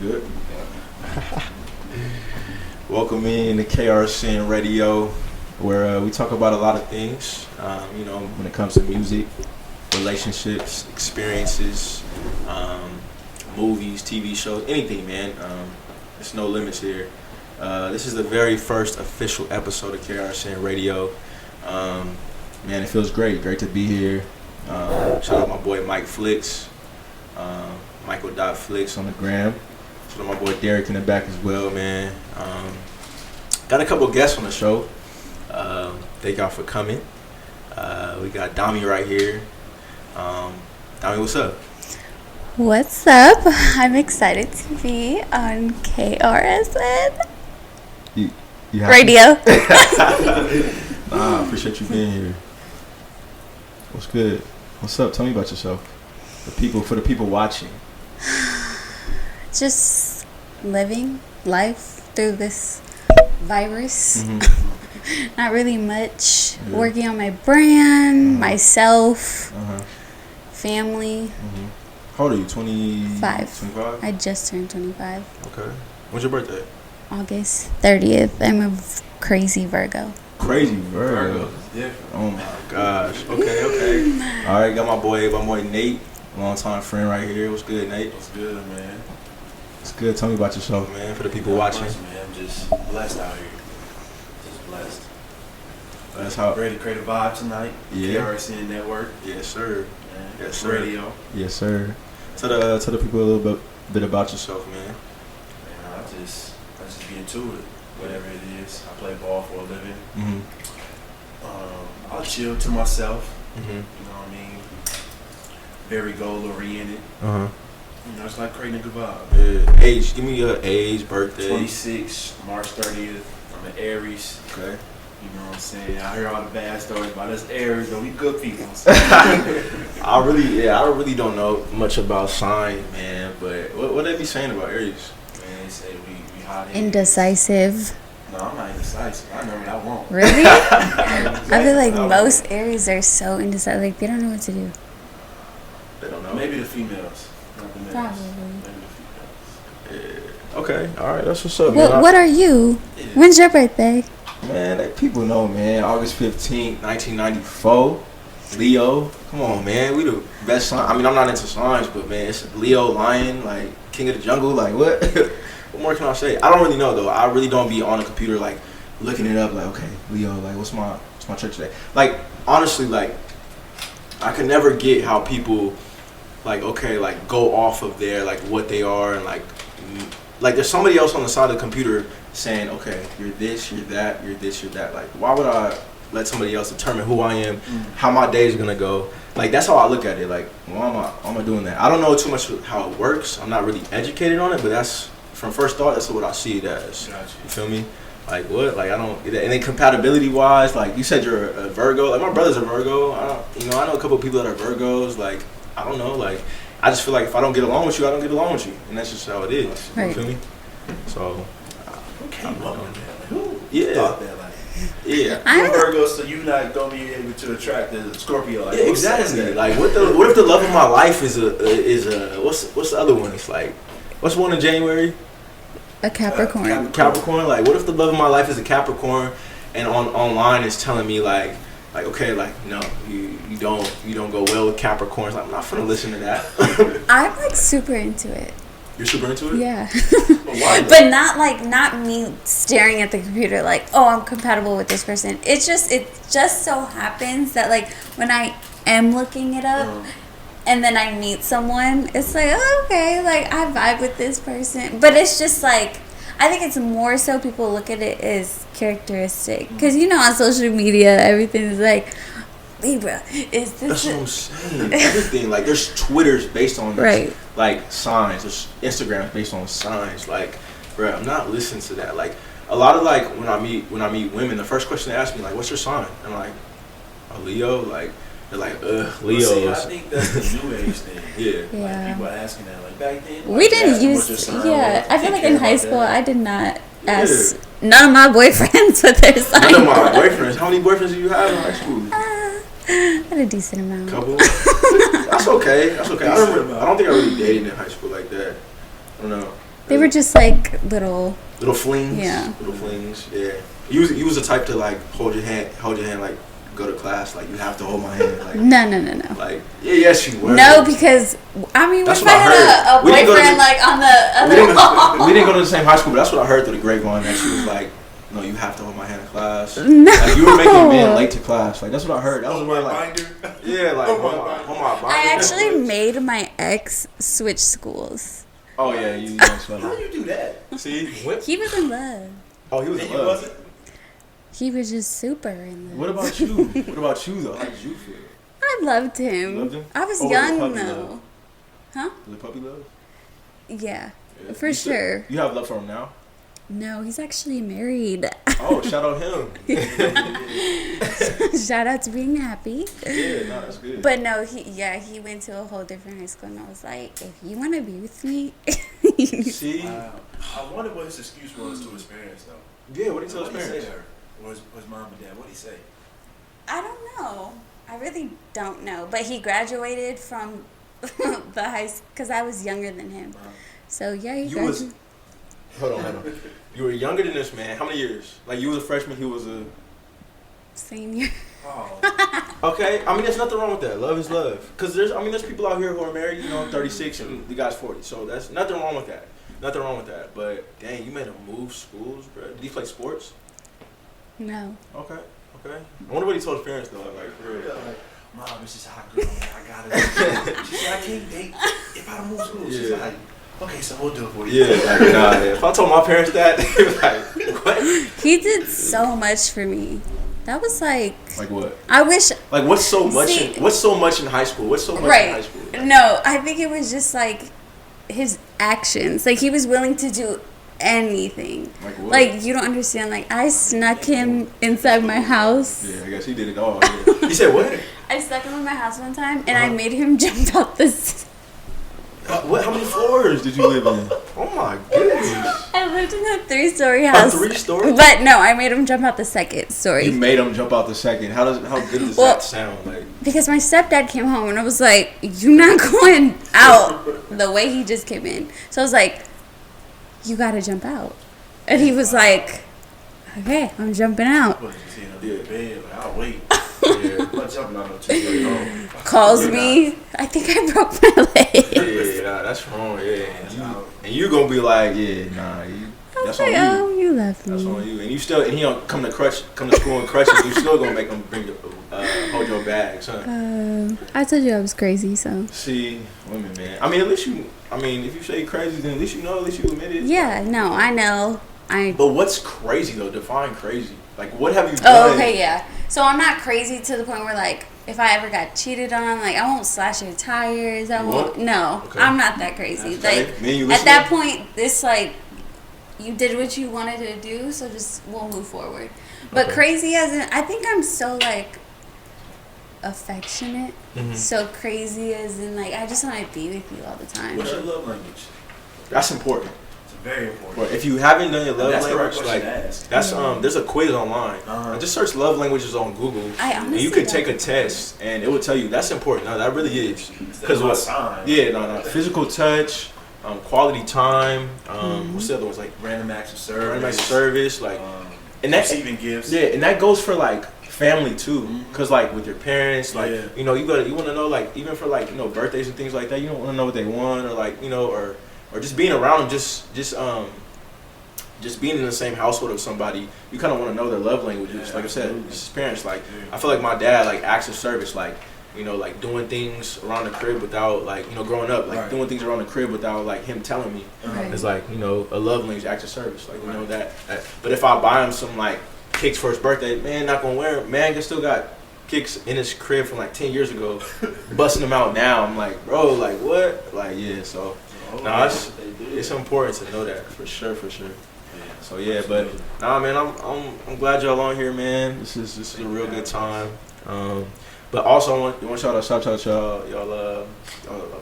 Good. Welcome in to KRSN Radio, where we talk about a lot of things. When it comes to music, relationships, experiences, movies, TV shows, anything, man. There's no limits here. This is the very first official episode of KRSN Radio. Man, it feels great to be here. Shout out my boy Mike Flicks, Michael.Flicks on the gram. Shout out my boy Derek in the back as well, man. Got a couple guests on the show. Thank y'all for coming. We got Dami right here. Dami, what's up? What's up? I'm excited to be on KRSN You Radio. I appreciate you being here. What's good? What's up? Tell me about yourself. For the people watching. Just living life through this virus. Mm-hmm. Not really much. Yeah. Working on my brand, myself, family. Mm-hmm. How old are you? 25? 25? I just turned 25. Okay. When's your birthday? August 30th. I'm a crazy Virgo. Crazy Virgo. Yeah. Oh my gosh. Okay. All right, got my boy Nate, long-time friend right here. What's good, Nate? What's good, man? It's good. Tell me about yourself, man, for the people watching. Man, I'm just blessed out here. Just blessed. That's how. Ready to create a vibe tonight. Yeah. KRSN Network. Yes, sir. Man. Yes, sir. Radio. Yes, sir. Tell the people a little bit about yourself, man. Man, I just be into it. Whatever it is, I play ball for a living. Mm-hmm. I'll chill to myself. Mm-hmm. You know what I mean? Very goal oriented. It's like creating a good vibe. Yeah. Age, give me your age, birthday. 26, March 30th. I'm an Aries. Okay. You know what I'm saying? I hear all the bad stories about us Aries, but we good people. I really don't know much about signs, man. But what they be saying about Aries? Man, they say we hot-headed. Indecisive. No, I'm not indecisive. I know what I want. Really? I feel like most Aries are so indecisive. Like, they don't know what to do. They don't know. Maybe the females. Not the males. Probably. Maybe the females. Yeah. Okay. All right. That's what's up, well, man. What are you? Yeah. When's your birthday? Man, people know, man. August 15th, 1994. Leo. Come on, man. We the best sign. I mean, I'm not into signs, but, man, it's Leo, lion, like, king of the jungle. Like, what? What more can I say? I don't really know, though. I really don't be on the computer, like, looking it up, like, okay, Leo, like, what's my church today? Like, honestly, like, I could never get how people, like, okay, like, go off of their, like, what they are, and, like, there's somebody else on the side of the computer saying, okay, you're this, you're that, you're this, you're that. Like, why would I let somebody else determine who I am, how my day is going to go? Like, that's how I look at it. Like, why am I doing that? I don't know too much how it works. I'm not really educated on it, but that's, from first thought, that's what I see it as. Gotcha. You feel me? Like, what? Like, I don't, and then compatibility-wise, like, you said you're a Virgo. Like, my brother's a Virgo. I know a couple of people that are Virgos. Like, I don't know. Like, I just feel like if I don't get along with you, I don't get along with you. And that's just how it is. Right. You feel me? So, Who came up with that? Like, who thought that? Like, yeah. you're a Virgo, so you're not gonna be able to attract a Scorpio. Like, Yeah, exactly. Like, what if the love of my life is a what's the other one? It's like, what's one in January? A Capricorn. Capricorn. Like, what if the love of my life is a Capricorn, and online is telling me like okay, like, no, you don't go well with Capricorns. Like, I'm not gonna listen to that. I'm like super into it. You're super into it? Yeah. Why? But not me staring at the computer like, oh, I'm compatible with this person. It just so happens that, like, when I am looking it up and then I meet someone, it's like, oh, okay, like, I vibe with this person. But it's just like, I think it's more so people look at it as characteristic. Because, on social media, everything is like, Libra, is this? That's what I'm saying. Everything, like, there's Twitters based on right. like signs. There's Instagrams based on signs. Like, bro, I'm not listening to that. Like, a lot of, like, when I meet women, the first question they ask me, like, what's your sign? I'm like, a Leo. Like, they're like, Leo. See, I think that's the new age thing. Yeah. Like, people are asking that. Like, back then, we didn't use. Yeah, I feel like in high school, I did not ask none of my boyfriends what their sign. None of my boyfriends. How many boyfriends do you have in high school? I had a decent amount. Couple. That's okay. I don't think I really dated in high school like that. I don't know. They were just like little flings. Yeah. Little flings. Yeah. You was the type to like hold your hand, like go to class. Like you have to hold my hand. Like no. Like yes you were. No, because I mean, that's if I had a boyfriend like on the other we didn't go to the same high school, but that's what I heard through the grapevine that she was like, no, you have to hold my hand in class. No. Like you were making men late to class. Like that's what I heard. That was where like binder. yeah, like hold my binder. I actually made my ex switch schools. Oh yeah, you How do you do that? See, He was in love. Oh, he was in love. Wasn't? He was just super in love. What about you? What about you though? How did you feel? I loved him. You loved him? I was Or was it young puppy though. love? Huh? Was it puppy love? Yeah, Yeah. for You sure. You have love for him now? No, he's actually married. Oh, shout out him. Shout out to being happy. Yeah, no, that's good. But no, he went to a whole different high school, and I was like, if you want to be with me, See? I wonder what his excuse was to his parents, though. Yeah, what did he tell his What did he parents? say to her? Was mom and dad? What did he say? I don't know. I really don't know. But he graduated from the high school because I was younger than him. So yeah, he graduated. Hold on. You were younger than this man. How many years? Like you was a freshman, he was a Senior. Oh. Okay, I mean there's nothing wrong with that. Love is love. Cause there's people out here who are married, 36 and the guy's 40. So that's nothing wrong with that. Nothing wrong with that. But dang, you made him move schools, bro. Did he play sports? No. Okay. I wonder what he told his parents though. Like for real. Like, Mom, this is how good I got it. She said I can't date if I don't move schools. She's like, okay, so we'll do it for you. Yeah, like nah. If I told my parents that, they were like, what? He did so much for me. That was like what? I wish. Like what's so much? See, What's so much in high school? What's so much right. in high school? No, I think it was just like his actions. Like he was willing to do anything. Like what? Like you don't understand. Like I snuck him inside my house. Yeah, I guess he did it all. Yeah. He said what? I snuck him in my house one time, and I made him jump out this. What? How many floors did you live in? Oh my goodness! I lived in a 3-story house. A 3-story? But no, I made him jump out the second story. You made him jump out the second. How good does Well, that sound? Like because my stepdad came home and I was like, "You're not going out the way he just came in." So I was like, "You gotta jump out," and he was like, "Okay, I'm jumping out." What, you sitting under the bed? Like, I'll wait. yeah, I'm not jumping out no 2 years old. Calls me. I think I broke my leg. yeah, nah, that's wrong. Yeah, and you gonna be like, yeah, nah, that's on you. Oh, you left That's me. on you. And you still, and he don't come to school in crutches. You still gonna make him hold your bags, huh? I told you I was crazy, so. See, women, man. I mean, if you say crazy, then at least you admit it. Yeah, no, I know. But what's crazy though? Define crazy. Like, what have you done? Oh, okay, yeah. So I'm not crazy to the point where, like, if I ever got cheated on, like, I won't slash your tires. I won't. No, okay. I'm not that crazy. Okay. Like, Me and you at that listening? point, it's like, you did what you wanted to do, so just we'll move forward. But Okay. crazy as in, I think I'm so, like, affectionate. Mhm. So crazy as in, like, I just want to be with you all the time. What's your love language? That's important. It's very important. But if you haven't done your love That's the right language, question like to ask. that's there's a quiz online. Uh-huh. Just search love languages on Google, I and honestly you can don't. take a test, and it will tell you that's important. No, that really is. Because what? sign. Yeah, no, physical touch, quality time. What's the other ones like Random acts of service. random acts of service, like, and that receiving gifts. yeah, and that goes for like family too, cause like with your parents, like Yeah. you want to know, like even for like birthdays and things like that, you don't want to know what they want, or like or just being around them, just being in the same household of somebody, you kind of want to know their love languages. Yeah, like I said, absolutely. his parents, like I feel like my dad, like acts of service, like like doing things around the crib without like growing up, like Right. doing things around the crib without like him telling me. Right. It's like a love language, act of service, like that. But if I buy him some like kicks for his birthday, man, not gonna wear them. Man, still got kicks in his crib from like 10 years ago, busting them out now. I'm like, bro, like what? Like yeah, so nah, it's important to know that for sure. So yeah, but nah, man, I'm glad y'all on here, man. This is a real good time. But also I want y'all to shout out y'all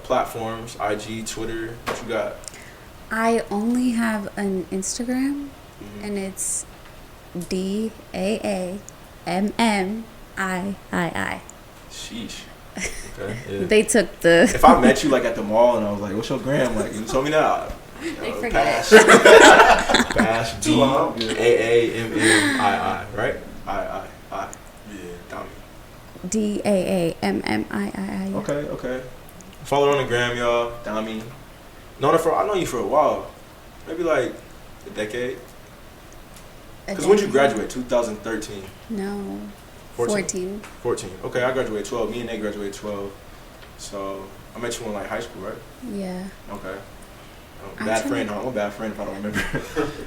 platforms, IG, Twitter. What you got? I only have an Instagram, Mhm. and it's DAAMMIII. Sheesh. Okay. Yeah. They took the. If I met you like at the mall and I was like, "What's your gram?" Like, you told me that, They forget Pass. it. Pass. Too long. DAMMII, right? I. Yeah. Dami. DAAMMII. Okay. Follow her on the gram, y'all. Dami. I know you for a while. Maybe like a decade. Because when did you graduate? 2013. No. 14. Okay, I graduated 12. Me and Nate graduated 12. So I met you in like high school, right? Yeah. Okay. Bad friend, huh? I'm a bad friend if I don't remember.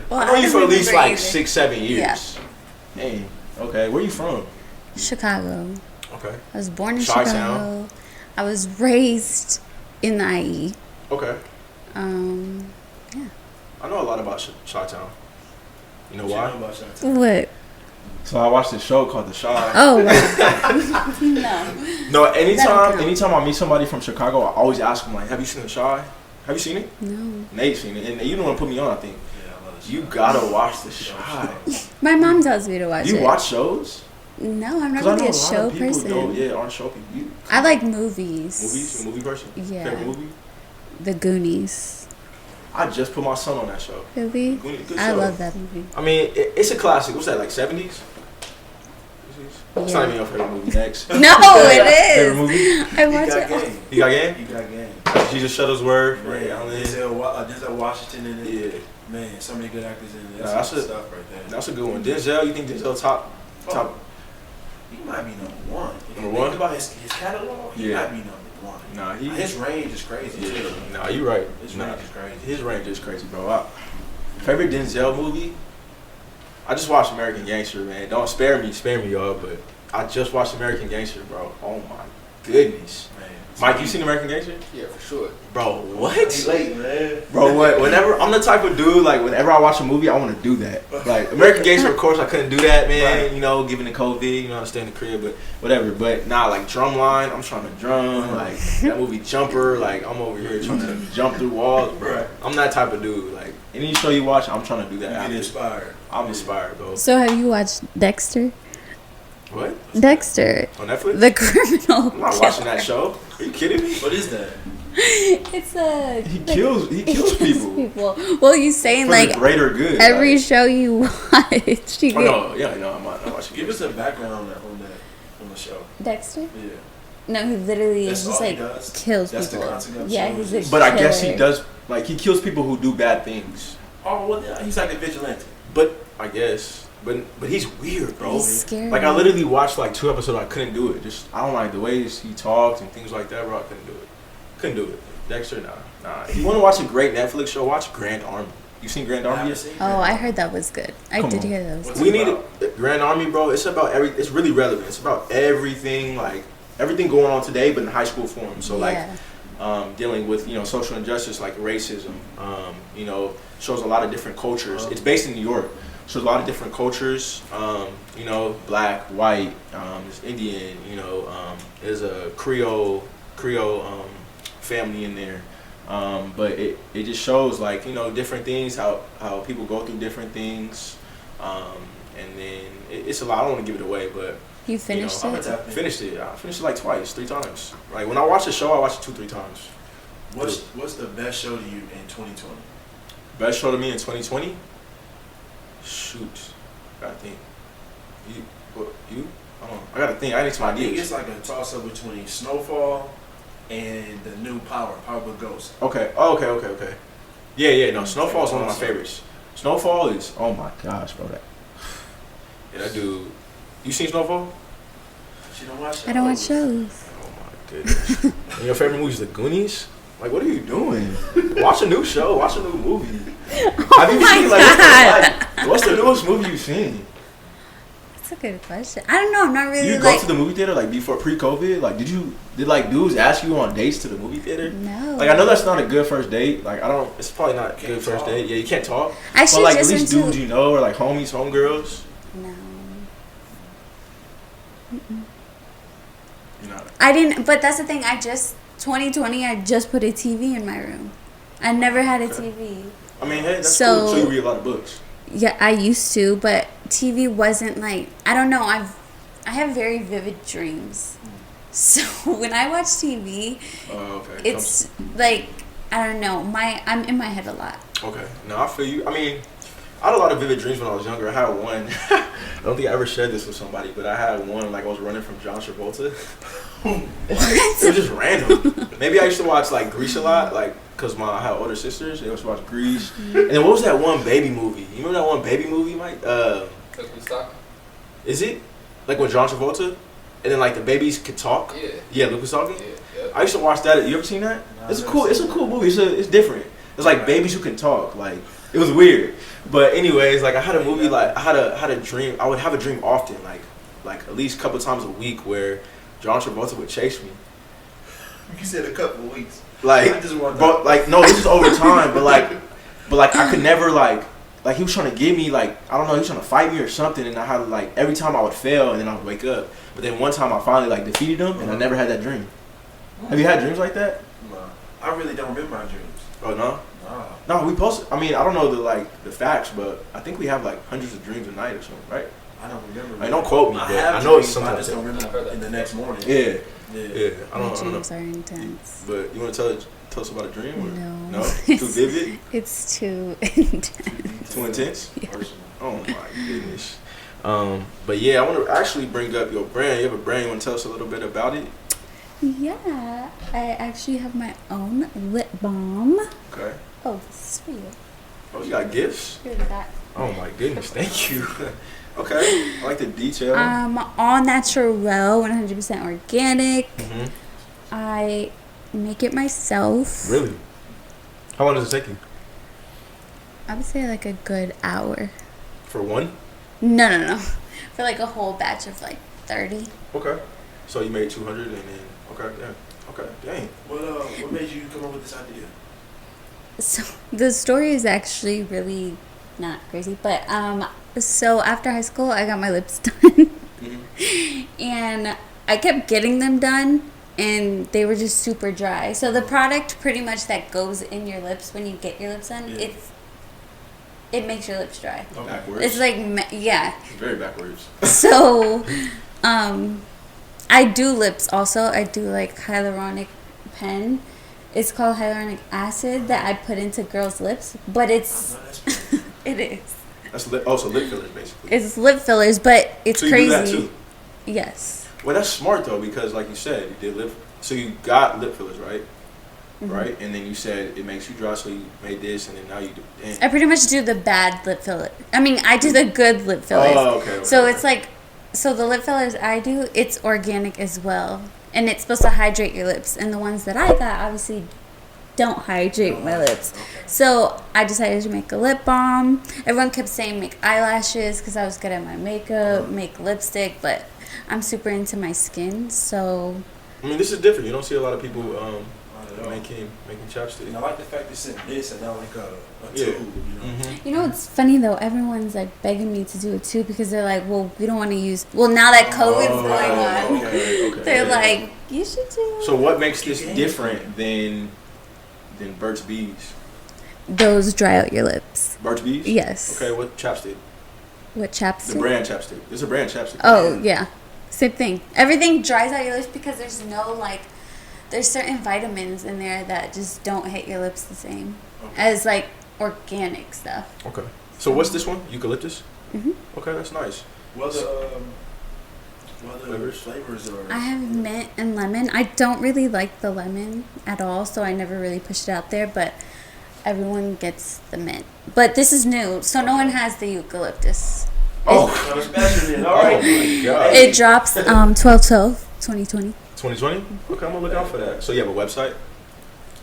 Well, I know you for at least like either. 6-7 years. Yeah. Hey, okay. Where you from? Chicago. Okay. I was born in Chi-town. Chicago. I was raised in the IE. Okay. Yeah. I know a lot about Chi-town. You know What why? you know about Chi-town? What? So I watched this show called The Chi. Oh, right. No. No, That'll anytime I meet somebody from Chicago, I always ask them like, "Have you seen The Chi? Have you seen it?" No. Nate's seen it, and you don't want to put me on. I think Yeah, I love the you Chi. gotta watch The Chi. My mom tells me to watch You it. watch shows? No, I'm not Because I know really a a lot show of people person. aren't show people. You I like movies. movies? You a movie person? Yeah. Favorite movie? The Goonies. I just put my son on that show. Really? Good I show. love that movie. I mean, it's a classic. What's that, like 70s? It's not even your favorite movie. Next. No, it Favorite is. movie? I He watch got it. game. You got game? He got game. Jesus Shuttlesworth. Man, Ray Allen. Denzel Washington in it. Yeah. Man, so many good actors in it. Nah, That's that's some a- stuff right there. That's a good one. Denzel, you think Denzel top? Oh, he might be number one. If you Number one? think about his catalog, he Yeah. might be number one. Nah, His range is crazy. Yeah. too. Nah, you right. His Nah, range is crazy. his range is crazy, bro. Favorite Denzel movie? I just watched American Gangster, man. Don't spare me, y'all. But I just watched American Gangster, bro. Oh my goodness, Man. Mike, you seen American Gangster? Yeah, for sure. Bro, He what? late, man. Bro, what? Whenever I'm the type of dude, like whenever I watch a movie, I want to do that. Like American Gangster, of course, I couldn't do that, man. Right. You know, given the COVID, you know, I stay in the crib, but whatever. But nah, like Drumline, I'm trying to drum. Like that movie Jumper, like I'm over here trying to jump through walls, bro. Right. I'm that type of dude. Like any show you watch, I'm trying to do You that. get after. inspired. I'm inspired, bro. So have you watched Dexter? What? Dexter, On Netflix? the criminal. I'm not watching that show. Are you kidding me? What is that? It's a. He kills people. Well, you saying For like the greater good. every like, show you watch, you Oh get no, yeah, no, I'm not watching. Give us a background on the show. Dexter. Yeah. No, he literally That's just all he like does? kills That's the people. concept of the Yeah, show? he's a But I guess he killer. does, like, he kills people who do bad things. Oh, well, yeah, he's like a vigilante. But I guess, but he's weird, bro. He's scary. Like I literally watched like 2 episodes. I couldn't do it. Just I don't like the ways he talks and things like that, bro. I couldn't do it. Couldn't do it. Dexter, nah. If you want to watch a great Netflix show, watch Grand Army. You seen Grand I Army haven't yet? seen Oh, that. I heard that was good. I Come did on. hear that was What's good. We need about? it. Grand Army, bro. It's about It's really relevant. It's about everything, like everything going on today, but in high school form. So like. Yeah. Dealing with social injustice like racism, shows a lot of different cultures. It's based in New York, shows a lot of different cultures. Black, white, there's Indian. There's a Creole family in there. But it just shows like different things, how people go through different things, and then it's a lot. I don't want to give it away, but. You finished I'm it? a Finished it. I finished it like twice, 3 times. Like when I watch a show, I watch it 2-3 times. What's the best show to you in 2020? Best show to me in 2020? Shoot, I gotta think. You? I don't know. I gotta think. I need some I think ideas. it's like a toss up between Snowfall and the new Powerful Ghost. Okay. Oh, okay. Yeah. No, Snowfall is one of my favorites. Snowfall is. Oh my gosh, bro. That dude. You seen Snowfall? She don't watch. I don't watch shows. Oh my goodness. And your favorite movie is The Goonies? Like, what are you doing? Watch a new show. Watch a new movie. Have you seen what's the newest movie you've seen? That's a good question. I don't know. I'm not really You go to the movie theater like before pre-COVID? Like, did like dudes ask you on dates to the movie theater? No. Like, I know that's not a good first date. Like, it's probably not a Can't good first talk. date. Yeah, you can't talk. I But like, at just least went dudes to. you know, or like homies, homegirls. No. You know. I didn't. But that's the thing. 2020. I just put a TV in my room. I never had a TV. I mean, hey, that's So- cool. So you read a lot of books. Yeah, I used to, but TV wasn't like, I don't know, I have very vivid dreams. So when I watch TV, Okay. it's like I don't know. I'm in my head a lot. Okay. No, I feel you. I mean, I had a lot of vivid dreams when I was younger. I had one. I don't think I ever shared this with somebody, but I had one, like I was running from John Travolta. What? It was just random. Maybe I used to watch like Grease a lot, like because I had older sisters. They used to watch Grease. And then what was that one baby movie? You remember that one baby movie, Mike? Is it like with John Travolta? And then like the babies could talk. Yeah. Yeah, Luke was talking. Yeah. I used to watch that. You ever seen that? No, It's a cool movie. It's different. It's like babies who can talk. Like it was weird. But anyways, like I had a movie. Like I had a dream. I would have a dream often, like at least a couple times a week, where John Travolta would chase me. You said a couple of weeks. Like, I just want but like no, this is over time. But like I could never like he was trying to get me, like I don't know, he was trying to fight me or something, and I had like every time I would fail and then I would wake up. But then one time I finally like defeated him, and I never had that dream. Have you had dreams like that? No, I really don't remember my dreams. Oh no. No. No, we posted. I mean, I don't know the facts, but I think we have like hundreds of dreams a night or something, right? I don't remember. Like, don't quote me, but I know it's something. I just don't remember in the next morning. Yeah. I My don't know. dreams are intense. But you want to tell us about a dream? Or? No. No? Too vivid? It's too intense. Too intense? Yeah. Oh my goodness. But yeah, I want to actually bring up your brand. You have a brand. You want to tell us a little bit about it? Yeah, I actually have my own lip balm. Okay. Oh, this is for you. Oh, you got gifts? Here's that. Oh my goodness, thank you. Okay, I like the detail. All natural, 100% organic. Mm-hmm. I make it myself. Really? How long does it take you? I would say like a good hour. For one? No. For like a whole batch of like 30. Okay. So you made 200 and then, okay, yeah. Okay, dang. What made you come up with this idea? So the story is actually really not crazy, but so after high school I got my lips done. Mm-hmm. And I kept getting them done and they were just super dry. So the product pretty much that goes in your lips when you get your lips done, it makes your lips dry. Oh, backwards? It's like, yeah. It's very backwards. So I do lips also. I do like hyaluronic pen. It's called hyaluronic acid that I put into girls' lips, but it's it is. That's so lip fillers basically. It's lip fillers, but it's so you crazy. do that too? Yes. Well, that's smart though, because like you said, you did lip. So you got lip fillers, right? Mm-hmm. Right, and then you said it makes you dry, so you made this, and then now you do. I pretty much do the bad lip filler. I mean, I do the good lip fillers. Oh, okay. So it's like, so the lip fillers I do, it's organic as well, and it's supposed to hydrate your lips. And the ones that I got obviously don't hydrate my lips. Okay. So I decided to make a lip balm. Everyone kept saying make eyelashes because I was good at my makeup, make lipstick, but I'm super into my skin, so. I mean, this is different. You don't see a lot of people making chapstick. And I like the fact it's in this and not like a Yeah. tube, you know. Mm-hmm. You know what's funny though? Everyone's like begging me to do it too because they're like, well, we don't want to use. Well, now that COVID's going on, Okay. they're like, you should do it. So what makes this different than Burt's Bees? Those dry out your lips. Burt's Bees? Yes. Okay, what chapstick? What chapstick? The brand chapstick. There's a brand chapstick. Oh yeah, same thing. Everything dries out your lips because there's no like, there's certain vitamins in there that just don't hit your lips the same as like organic stuff. Okay. So what's this one? Eucalyptus? Mhm. Okay, that's nice. What the flavors are? I have mint and lemon. I don't really like the lemon at all, so I never really pushed it out there, but everyone gets the mint. But this is new, so no one has the eucalyptus. Oh, So it's special then. All right. oh my God. It drops 12/12/2020. 2020? Okay, I'm gonna look out for that. So you have a website?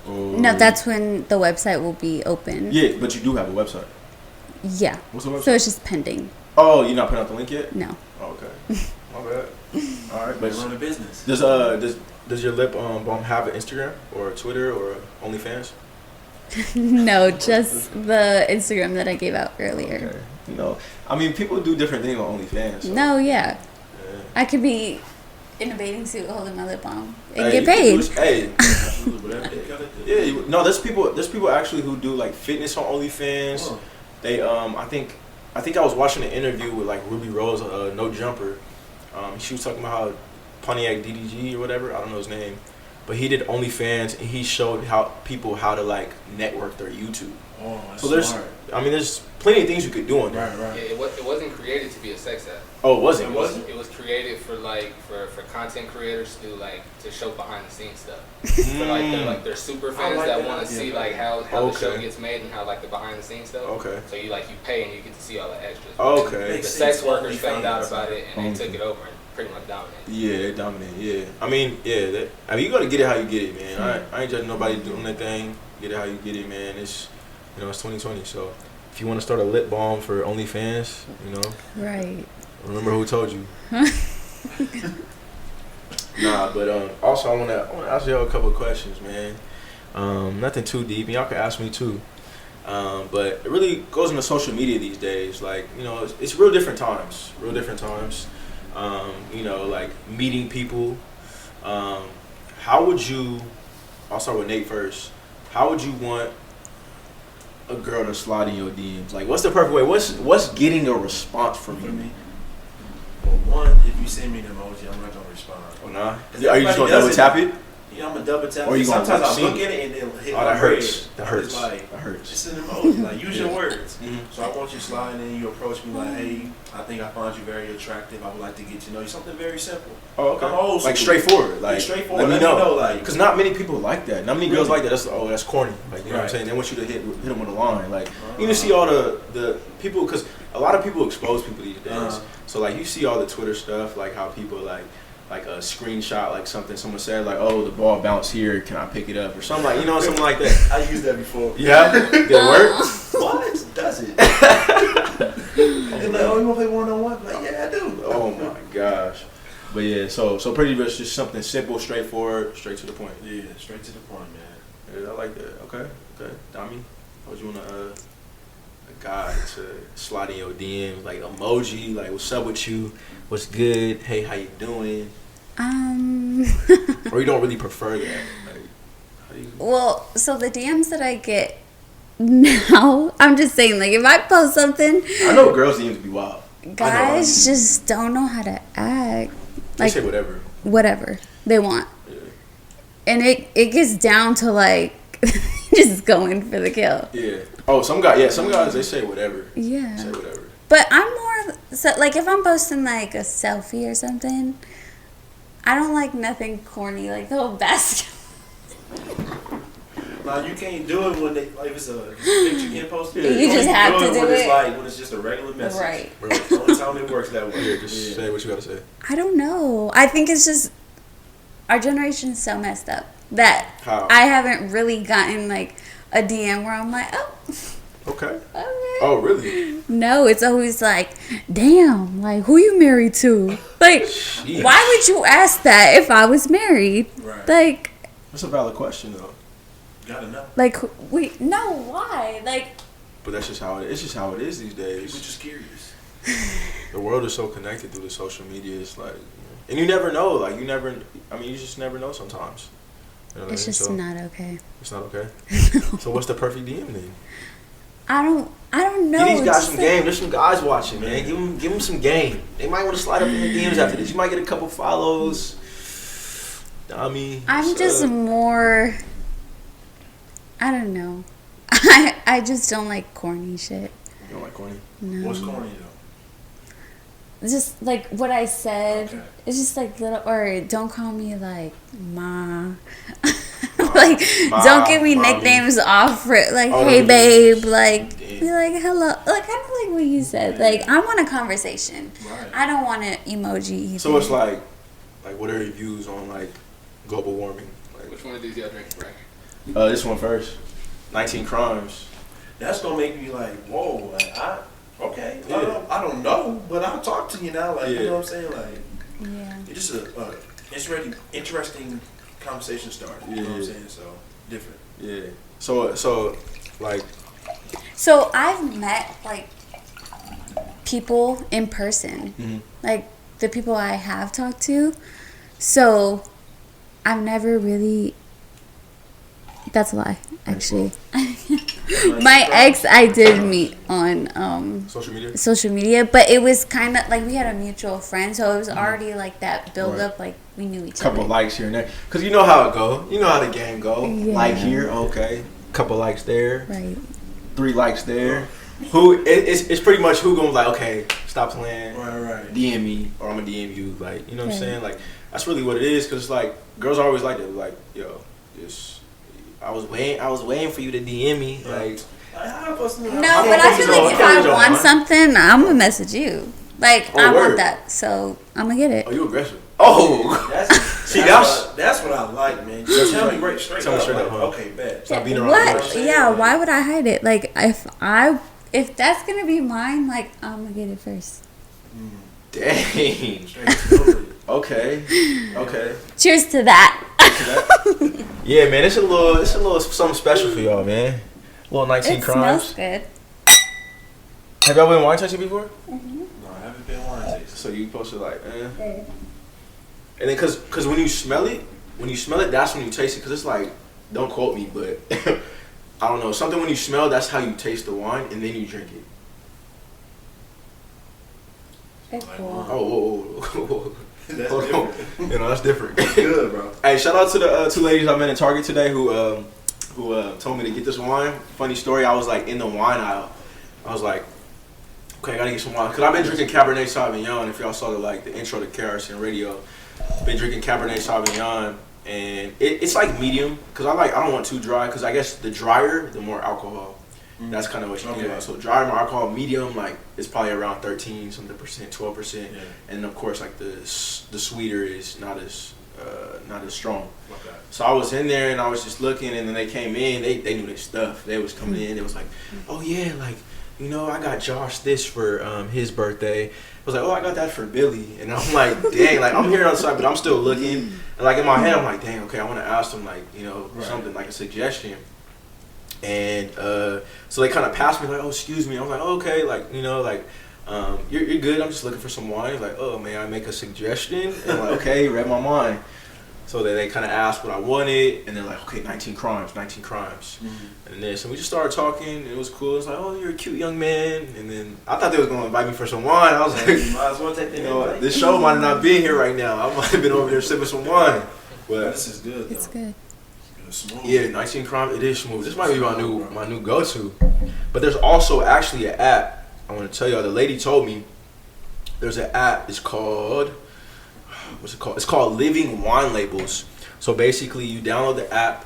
No, that's when the website will be open. Yeah, but you do have a website. Yeah. What's the website? So it's just pending. Oh, you're not putting out the link yet? No. Oh, okay. My bad. All right, But but run a business. does your lip balm have an Instagram or a Twitter or OnlyFans? No, just the Instagram that I gave out earlier. Okay. You know, I mean, people do different things on OnlyFans. So. No, yeah. Yeah. I could be in a bathing suit holding my lip balm and Hey, get you can paid. do- Hey, Absolutely. Whatever they gotta do. yeah, no, there's people actually who do like fitness on OnlyFans. Oh. They I think I was watching an interview with like Ruby Rose, No Jumper. She was talking about how Pontiac DDG or whatever, I don't know his name. but he did OnlyFans and he showed how to like network their YouTube. Oh, that's So there's, smart. I mean, there's plenty of things you could do on there. Right. Yeah, it wasn't created to be a sex app. Oh, was it? It wasn't? It was created for for content creators to do like to show behind the scenes stuff. For like their super fans like that that want to idea, see man. like how the Okay. show gets made and how like the behind the scenes stuff. Okay. So you pay and you get to see all the extras. Okay. The Makes sex sense. workers found out OnlyFans. about it and they took it over and pretty much dominated. Yeah, they dominate. Yeah, I mean, yeah. I mean, you gotta get it how you get it, man. I ain't judging nobody doing their thing. Get it how you get it, man. It's it's 2020, so if you want to start a lip balm for OnlyFans, Right. remember who told you. Nah, but also I wanna ask y'all a couple of questions, man. Nothing too deep, and y'all can ask me too. But it really goes into social media these days. Like, it's real different times. Like meeting people. How would you? I'll start with Nate first. How would you want a girl to slide in your DMs? Like, what's the perfect way? What's getting a response from you? Well, one, if you send me an emoji, I'm not gonna respond. Oh, nah. Because Are you just gonna everybody double does tap it? I'm gonna double tap. Or you gonna sometimes I see look it? at it and then hit Oh, my that hurts. red. That I'm hurts. just like, That hurts. it's an emoji. Like, use your Yeah. words. Mhm. So I want you sliding in. You approach me like, hey, I think I find you very attractive. I would like to get to know you. Something very simple. Oh, okay. I'm old Like school. straightforward. Like, straightforward. Let me know. Like, Because not many people like that. Not many girls Really? like that. That's corny. Like, you know what I'm Right. saying? They want you to hit them with a line. Like, you can see all the people, because a lot of people expose people these days. Uh-huh. So, like, you see all the Twitter stuff, like how people, like a screenshot, like something someone said, like, oh, the ball bounced here, can I pick it up? Or something like, something like that. I used that before. Yeah? Did it work? What? Does it? They're like, oh, you want to play one-on-one? Like, yeah, I do. Oh, my gosh. But, yeah, so pretty much just something simple, straightforward, straight to the point. Yeah, straight to the point, man. Yeah, I like that. Okay. Dami, how would you want a guy to slide in your DM, like emoji, like what's up with you, what's good, hey, how you doing? Or you don't really prefer that? Like, how do you? Well, so the DMs that I get now, I'm just saying, like, if I post something, I know girls' DMs be wild. guys just don't know how to act. They Like, say whatever. whatever they want. Yeah. And it gets down to, like, just going for the kill. Yeah. Oh, some guys they say whatever. Yeah. Say whatever. But I'm more, so, like, if I'm posting, like, a selfie or something, I don't like nothing corny, like the whole basket. Now you can't do it when if it's a picture getting posted. You just have to do when it's it. like when it's just a regular message. Right. The only time it works that way. Yeah, just say what you gotta say. I don't know. I think it's just, our generation is so messed up that How? I haven't really gotten, like, a DM where I'm like, oh, Okay. okay. Oh, really? No, it's always like, damn, like, who you married to? Like, Sheesh. why would you ask that if I was married? Right. Like, That's a valid question though. Gotta know. wait, no, why? Like, But that's just how it is. It's just how it is these days. People just curious. The world is so connected through the social media. It's like, and you never know. Like, you just never know sometimes. You know what it's I mean? just So, not okay. It's not okay. So what's the perfect DM then? I don't know. Give these guys It's some just game. There's some guys watching, man. Give them some game. They might want to slide up in your DMs after this. You might get a couple follows. I'm just more, I don't know. I just don't like corny shit. You don't like corny? No. What's corny though? Just like what I said. Okay. It's just like little, or don't call me like ma. Like, Ma, don't give me mommy. nicknames off for like, Oh, hey no, babe, like, damn. be like hello, like kind of like what you said. Like, I want a conversation. Right. I don't want an emoji either. So it's like what are your views on like global warming? Like, Which one of these y'all drinking, Braxton? this one first. 19 crimes. That's gonna make me like, whoa, like okay. Yeah. I don't know, but I'll talk to you now. Like, Yeah. you know what I'm saying? Like, Yeah. it's just a interesting conversation starter. You know what I'm Yeah. saying? So different. Yeah. So like, So I've met like people in person, mhm. like the people I have talked to. So I've never really That's a lie, actually. My ex, I did meet on social media, but it was kind of like we had a mutual friend, so it was already like that build up, like we knew each other. Couple likes here and there, cause you know how it go. You know how the game go. Yeah. Like here, okay. Couple likes there. Right. 3 likes there. It's pretty much who gonna be like, okay, stop playing. Right. DM me or I'm gonna DM you. Like, you know what I'm saying? Like, that's really what it is. Cause it's like girls are always like that. Like, yo, I was waiting for you to DM me. Like, no, but I feel like if I want something, I'm gonna message you. Like, I want that, so I'm gonna get it. Oh, you aggressive? Oh, that's what I like, man. Just tell me straight up. Okay, bet. Stop being around. What? Yeah, why would I hide it? Like, if that's gonna be mine, like, I'm gonna get it first. Dang. Okay. Cheers to that. Yeah, man, it's a little something special for y'all, man. A little 19 crimes. Smells good. Have y'all been wine tasting before? No, I haven't been wine tasting. So you posted like, And then cause when you smell it, that's when you taste it. Cause it's like, don't quote me, but I don't know, something when you smell, that's how you taste the wine, and then you drink it. That's cool. Oh. That's different. You know, that's different. Good, bro. Hey, shout out to the 2 ladies I met in Target today who told me to get this wine. Funny story, I was like in the wine aisle. I was like, okay, I gotta get some wine. Cause I've been drinking Cabernet Sauvignon. If y'all saw the intro to KRSN radio, been drinking Cabernet Sauvignon, and it's like medium. Cause I don't want too dry. Cause I guess the drier, the more alcohol. That's kind of what you think about. So drier, more alcohol. Medium, like it's probably around 13 something percent, 12%. Yeah. And of course, like the sweeter is not as strong. Okay. So I was in there and I was just looking, and then they came in. They knew their stuff. They was coming in. It was like, oh yeah, like, you know, I got Josh this for his birthday. I was like, oh, I got that for Billy. And I'm like, dang, like I'm here on the side, but I'm still looking. And like in my head, I'm like, dang, okay, I want to ask them, like, you know, something like a suggestion. And so they kind of passed me like, oh, excuse me. I was like, oh, okay, like, you know, like, you're good. I'm just looking for some wine. He's like, oh, may I make a suggestion? And I'm like, okay, read my mind. So they kind of asked what I wanted, and they're like, okay, 19 crimes. Mm-hmm. And then so we just started talking, and it was cool. It was like, oh, you're a cute young man. And then I thought they was going to invite me for some wine. I was like, you might as well take the invite. This show might not be here right now. I might have been over there sipping some wine. But this is good, though. It's good. Smooth. Yeah, 19 crimes. It is smooth. This might be my new go-to. But there's also actually an app. I want to tell y'all. The lady told me there's an app. It's called, what's it called? It's called Living Wine Labels. So basically, you download the app.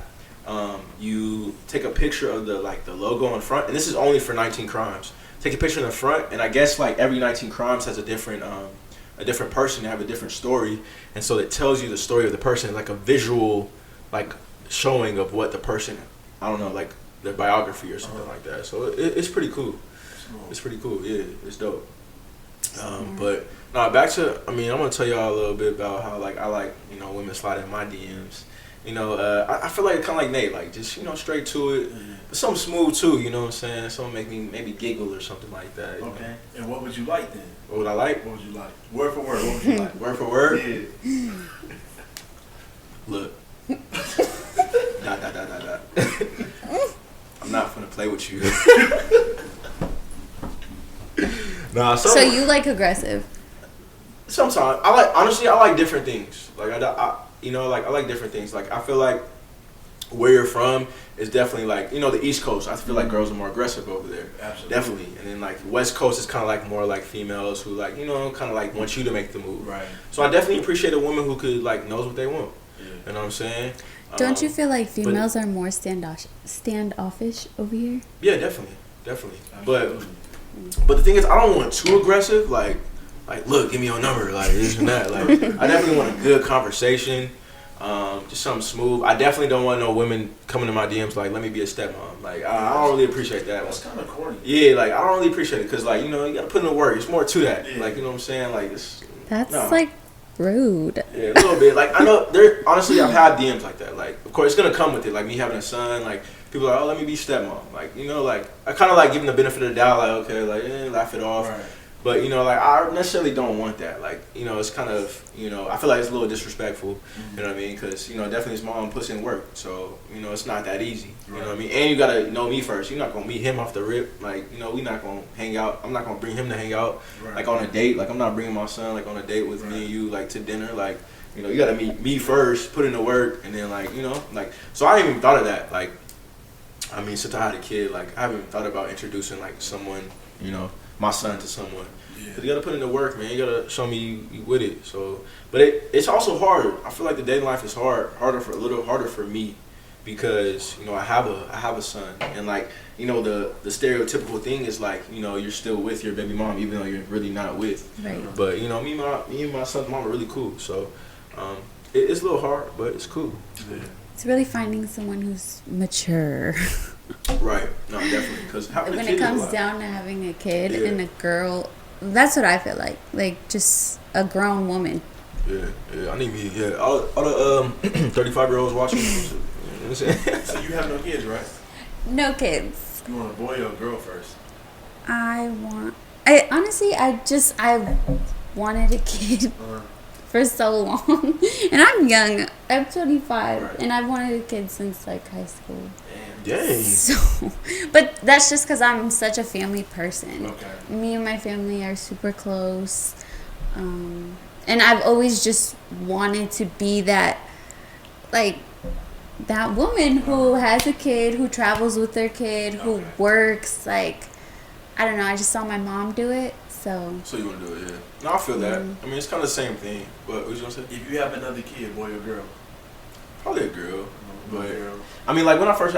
You take a picture of the logo in front, and this is only for 19 crimes. Take a picture in the front, and I guess like every 19 crimes has a different person. They have a different story, and so it tells you the story of the person, like a visual, like showing of what the person, I don't know, like their biography or something like that. So it's pretty cool. It's pretty cool. Yeah, it's dope. But no, back to, I mean, I'm gonna tell y'all a little bit about how like I like, you know, women slide in my DMs. You know, I feel like kind of like Nate, like just, you know, straight to it. But something smooth too, you know what I'm saying? Something make me maybe giggle or something like that. Okay. Know? And what would you like then? What would I like? What would you like? Word for word. What would you like? Word for word? Yeah. Look. Dot. I'm not gonna play with you. Nah, so you like aggressive? Sometimes I like different things. Like I like different things. Like I feel like where you're from is definitely like, you know, the East Coast. I feel like girls are more aggressive over there. Absolutely. Definitely. And then like West Coast is kind of like more like females who like, you know, kind of like want you to make the move. Right. So I definitely appreciate a woman who could like knows what they want. Yeah. You know what I'm saying? Don't you feel like females are more standoffish over here? Yeah, definitely. But the thing is, I don't want too aggressive. Like, look, give me your number. Like this and that. Like, I definitely want a good conversation. Just something smooth. I definitely don't want no women coming to my DMs like, let me be a stepmom. Like, I don't really appreciate that. That's kind of corny. Yeah, like I don't really appreciate it because, like, you know, you gotta put in the work. It's more to that. Yeah. Like, you know what I'm saying? Like, like rude. Yeah, a little bit. Like I know honestly I've had DMs like that. Like of course it's gonna come with it. Like me having a son, like people are like, oh, let me be stepmom. Like, you know, like I kinda like give them the benefit of the doubt, like, okay, like laugh it off. Right. But, you know, like, I necessarily don't want that. Like, you know, it's kind of, you know, I feel like it's a little disrespectful, you know what I mean? Because, you know, definitely his mom puts in work. So, you know, it's not that easy, you know what I mean? And you got to know me first. You're not going to meet him off the rip. Like, you know, we not going to hang out. I'm not going to bring him to hang out, like, on a date. Like, I'm not bringing my son, like, on a date with me and you, like, to dinner. Like, you know, you got to meet me first, put in the work, and then, like, you know, like, so I ain't even thought of that. Like, I mean, since I had a kid, like, I haven't thought about introducing, like, someone, you know, my son to someone. Cause you gotta put in the work, man. You gotta show me you with it. So, but it's also hard. I feel like the dating life is a little harder for me, because you know I have a son, and like you know the stereotypical thing is like you know you're still with your baby mom even though you're really not with. Right. But you know me and my son's mom are really cool. So, it's a little hard, but it's cool. Yeah. It's really finding someone who's mature. Right. No, definitely. Because when it comes down to having a kid and a girl. That's what I feel like just a grown woman. Yeah, I need me. Yeah, all the 35-year-olds watching. So you have no kids, right? No kids. You want a boy or a girl first? I honestly wanted a kid for so long, and I'm young. I'm 25, and I've wanted a kid since like high school. Dang. So, but that's just because I'm such a family person. Okay. Me and my family are super close. And I've always just wanted to be that, like, that woman who has a kid, who travels with their kid, who works. Like, I don't know. I just saw my mom do it. So you want to do it, yeah. No, I feel that. I mean, it's kind of the same thing. But what was you going to say? If you have another kid, boy or girl? Probably a girl. But I mean, like when I first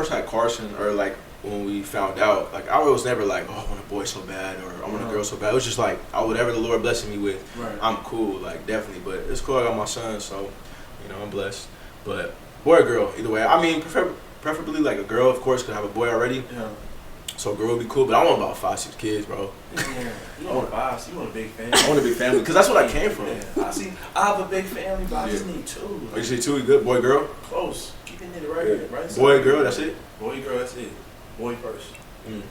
had Carson, or like when we found out, like I was never like, oh, I want a boy so bad, or I want a girl so bad. It was just like, whatever the Lord blessing me with, I'm cool, like definitely. But it's cool. I got my son, so you know I'm blessed. But boy or girl, either way. I mean, preferably like a girl, of course, 'cause I have a boy already. Yeah. So a girl would be cool, but I want about 5-6 kids, bro. Yeah, you want 5? You want a big family. I want a big family, because that's what I came from. Yeah. I have a big family, but I just need 2. Oh, you say 2? You good? Boy, girl? Close. Keeping it right here, right? Boy, girl, that's it? Boy, girl, that's it. Boy first.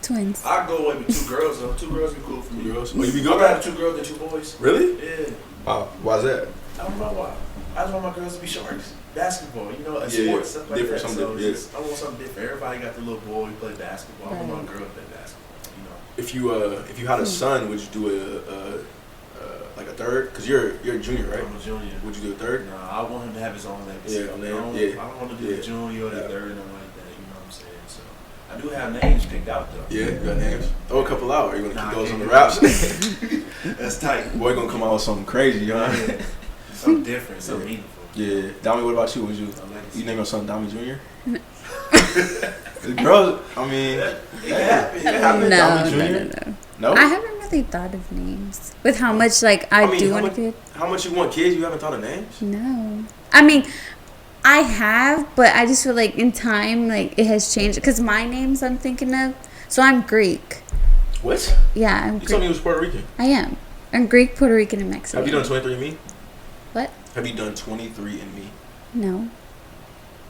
Twins. I go away with 2 girls, though. 2 girls be cool for me. 2 girls? Oh, you be good? I'd rather 2 girls than 2 boys. Really? Yeah. Wow. Why's that? I don't know why. I just want my girls to be sharks. Basketball, you know, sports, stuff like that. So I want something different. Everybody got the little boy who play basketball. I want my girl to play basketball. If you had a son, would you do like a third? Because you're a junior, right? I'm a junior. Would you do a third? No, I want him to have his own legacy. Yeah, I don't want to do the junior or the third, nothing like that. You know what I'm saying? So I do have names picked out though. Yeah, you got names. Throw a couple out. Or you gonna keep those on the raps? That's tight. Boy, gonna come out with something crazy, you know? Something different, something meaningful. Yeah, Dami, what about you? Would you name your son Dami Jr.? Girls, I mean, it happened. No. I haven't really thought of names with how much like I do want a kid. How much you want kids? You haven't thought of names? No, I mean, I have, but I just feel like in time, like it has changed because my names I'm thinking of. So I'm Greek. What? Yeah, I'm You Greek. told me you was Puerto Rican. I am. I'm Greek, Puerto Rican, and Mexican. Have you done 23andMe? What? Have you done 23andMe? No.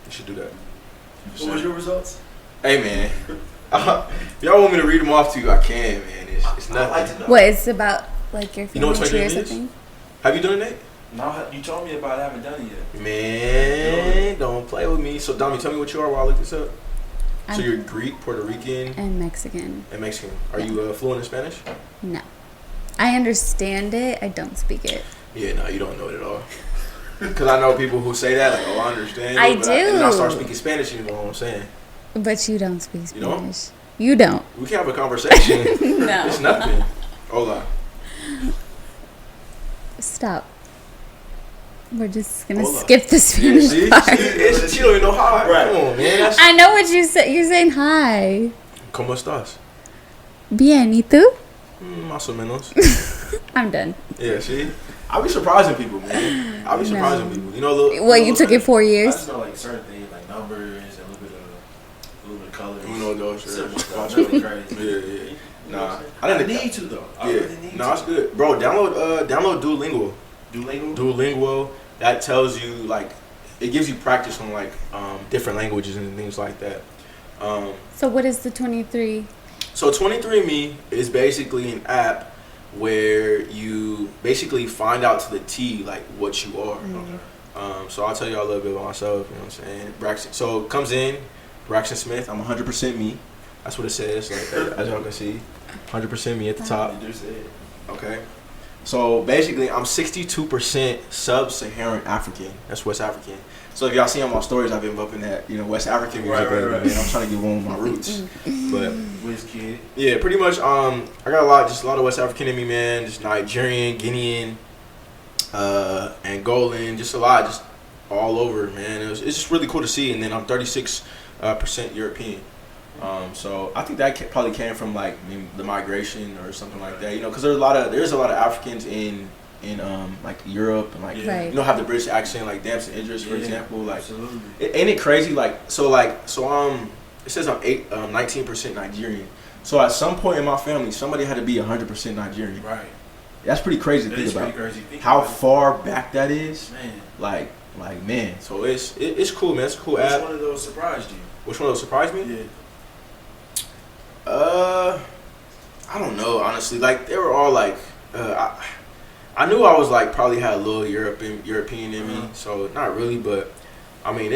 You should do that. What was your results? Hey man, if y'all want me to read them off to you, I can, man. It's nothing. I'd like to know. What? It's about like your You know family what tree or 23andMe is? something? Have you done it, Nate? No, you told me about it. I haven't done it yet. Man, don't play with me. So, Dami, tell me what you are while I look this up. So you're Greek, Puerto Rican, and Mexican. And Mexican. Are you fluent in Spanish? No. I understand it. I don't speak it. Yeah, no, you don't know it at all. Because I know people who say that, like, oh, I understand. I it, do. And then I start speaking Spanish, you know what I'm saying? But you don't speak Spanish. You don't? You don't. We can have a conversation. No. It's nothing. Hola. Stop. We're just going to skip the Spanish see? part. She don't even know how. Right. Come on, man. I know what you said. You're saying hi. ¿Cómo estás? Bien, ¿y tú? Más o menos. I'm done. Yeah, see? I'll be surprising people, man. I'll be surprising people. You know, what, you took it 4 years? I just know like certain things, like numbers and a little bit of color. You know those shit. Nothing crazy. Yeah. Nah, I need to though. I really need to. No, it's good, bro. Download Duolingo. Duolingo. That tells you like, it gives you practice on like different languages and things like that. So what is the 23? So 23andMe is basically an app where you basically find out to the T like what you are. So I'll tell y'all a little bit about myself. You know what I'm saying? Braxton. So it comes in, Braxton Smith. I'm 100% me. That's what it says. Like as y'all can see, 100% me at the top. Okay. So basically, I'm 62% sub-Saharan African. That's West African. So if y'all see on my stories, I've been up in that, West African music. Right. Man, I'm trying to get one of my roots. But Whiz Kid. Yeah, pretty much. I got a lot of West African in me, man. Just Nigerian, Guinean, Angolan, just a lot, just all over, man. It's just really cool to see. And then I'm 36% European. So I think that probably came from like the migration or something like that, because there's a lot of Africans in like Europe and like have the British accent, like Damson Idris, for example. Like, ain't it crazy? Like so it says I'm 19% Nigerian. So at some point in my family, somebody had to be 100% Nigerian. Right. That's pretty crazy to think about. How far back that is. Man. Like man. So it's cool, man. It's a cool app. Which one of those surprised you? Which one of those surprised me? Yeah. I don't know, honestly. Like they were all like, I knew I was like probably had a little European in me, so not really, but I mean,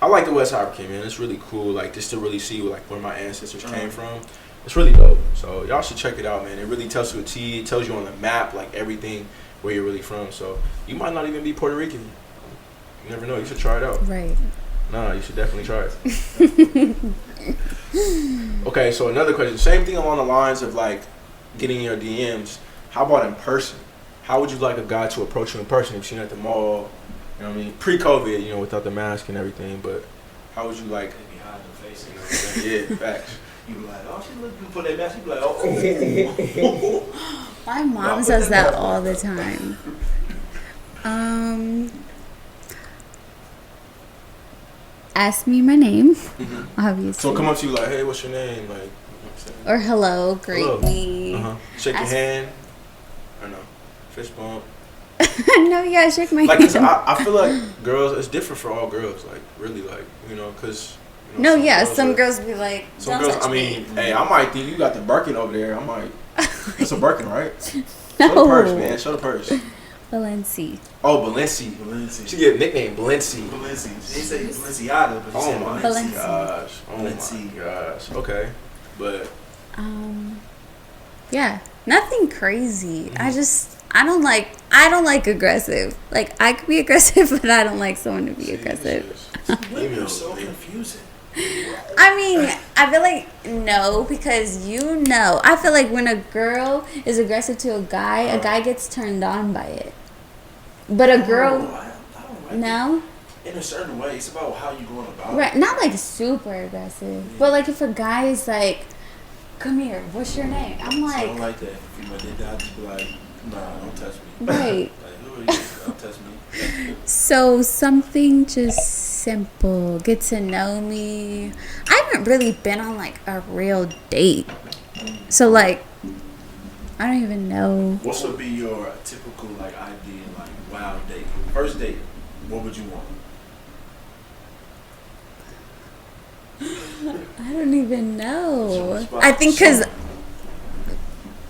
I like the West African, man. It's really cool, like just to really see like where my ancestors came from. It's really dope. So y'all should check it out, man. It really tells you a T. It tells you on the map like everything where you're really from. So you might not even be Puerto Rican. You never know. You should try it out. Right. No, you should definitely try it. Okay, so another question. Same thing along the lines of like getting your DMs. How about in person? How would you like a guy to approach you in person? If you've seen at the mall, you know what I mean? Pre-COVID, without the mask and everything. But how would you like? They be hiding their face. You know what I'm saying? Yeah, facts. You be like, oh, she looking for that mask. You be like, oh. My mom says that all the time. Ask me my name, obviously. So come up to you like, hey, what's your name? Like, or hello, greet me. Shake your hand. I know. Fist bump. No, you gotta shake my hand. Cause I feel like girls, it's different for all girls. Like, really, like, because. Some girls be like, some girls, I mean, hey, I might think you got the Birkin over there. I might. It's a Birkin, right? No. Show the purse, man. Show the purse. Balenci. Oh, Balenci. She get a nickname, Balenci. She say Balenciaga, but she said Balenci. Gosh. Oh my gosh. Okay, but. Yeah, nothing crazy. I don't like aggressive. Like I could be aggressive, but I don't like someone to be aggressive. Women are so confusing. I mean, I feel like no, because I feel like when a girl is aggressive to a guy gets turned on by it. But a girl, I don't like no. It. In a certain way, it's about how you going about it. Right, not like super aggressive, but like if a guy is like, "Come here, what's your name?" I'm like, I don't like that. If my dad just be like, "Nah, don't touch me." Right. Like, who are you? Don't touch me. So something just simple, get to know me. I haven't really been on like a real date, so like I don't even know. What would be your typical like ideal like wild date? First date, what would you want? I don't even know. I think because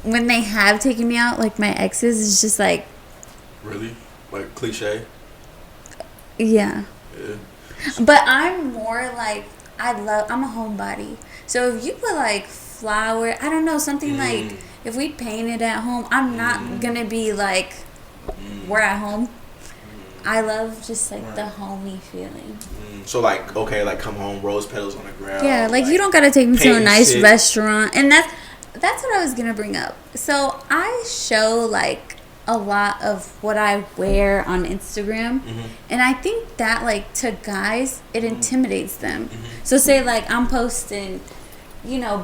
when they have taken me out, like my exes, it's just like. Really? Like cliche? Yeah. But I'm more like, I'm a homebody. So if you put like flower, I don't know, something like, if we painted at home, I'm not going to be like, we're at home. I love just like the homey feeling. So like, okay, like come home, rose petals on the ground. Yeah, like you don't got to take me to a nice restaurant. And that's what I was going to bring up. So I show like a lot of what I wear on Instagram. And I think that like to guys, it intimidates them. So say like I'm posting,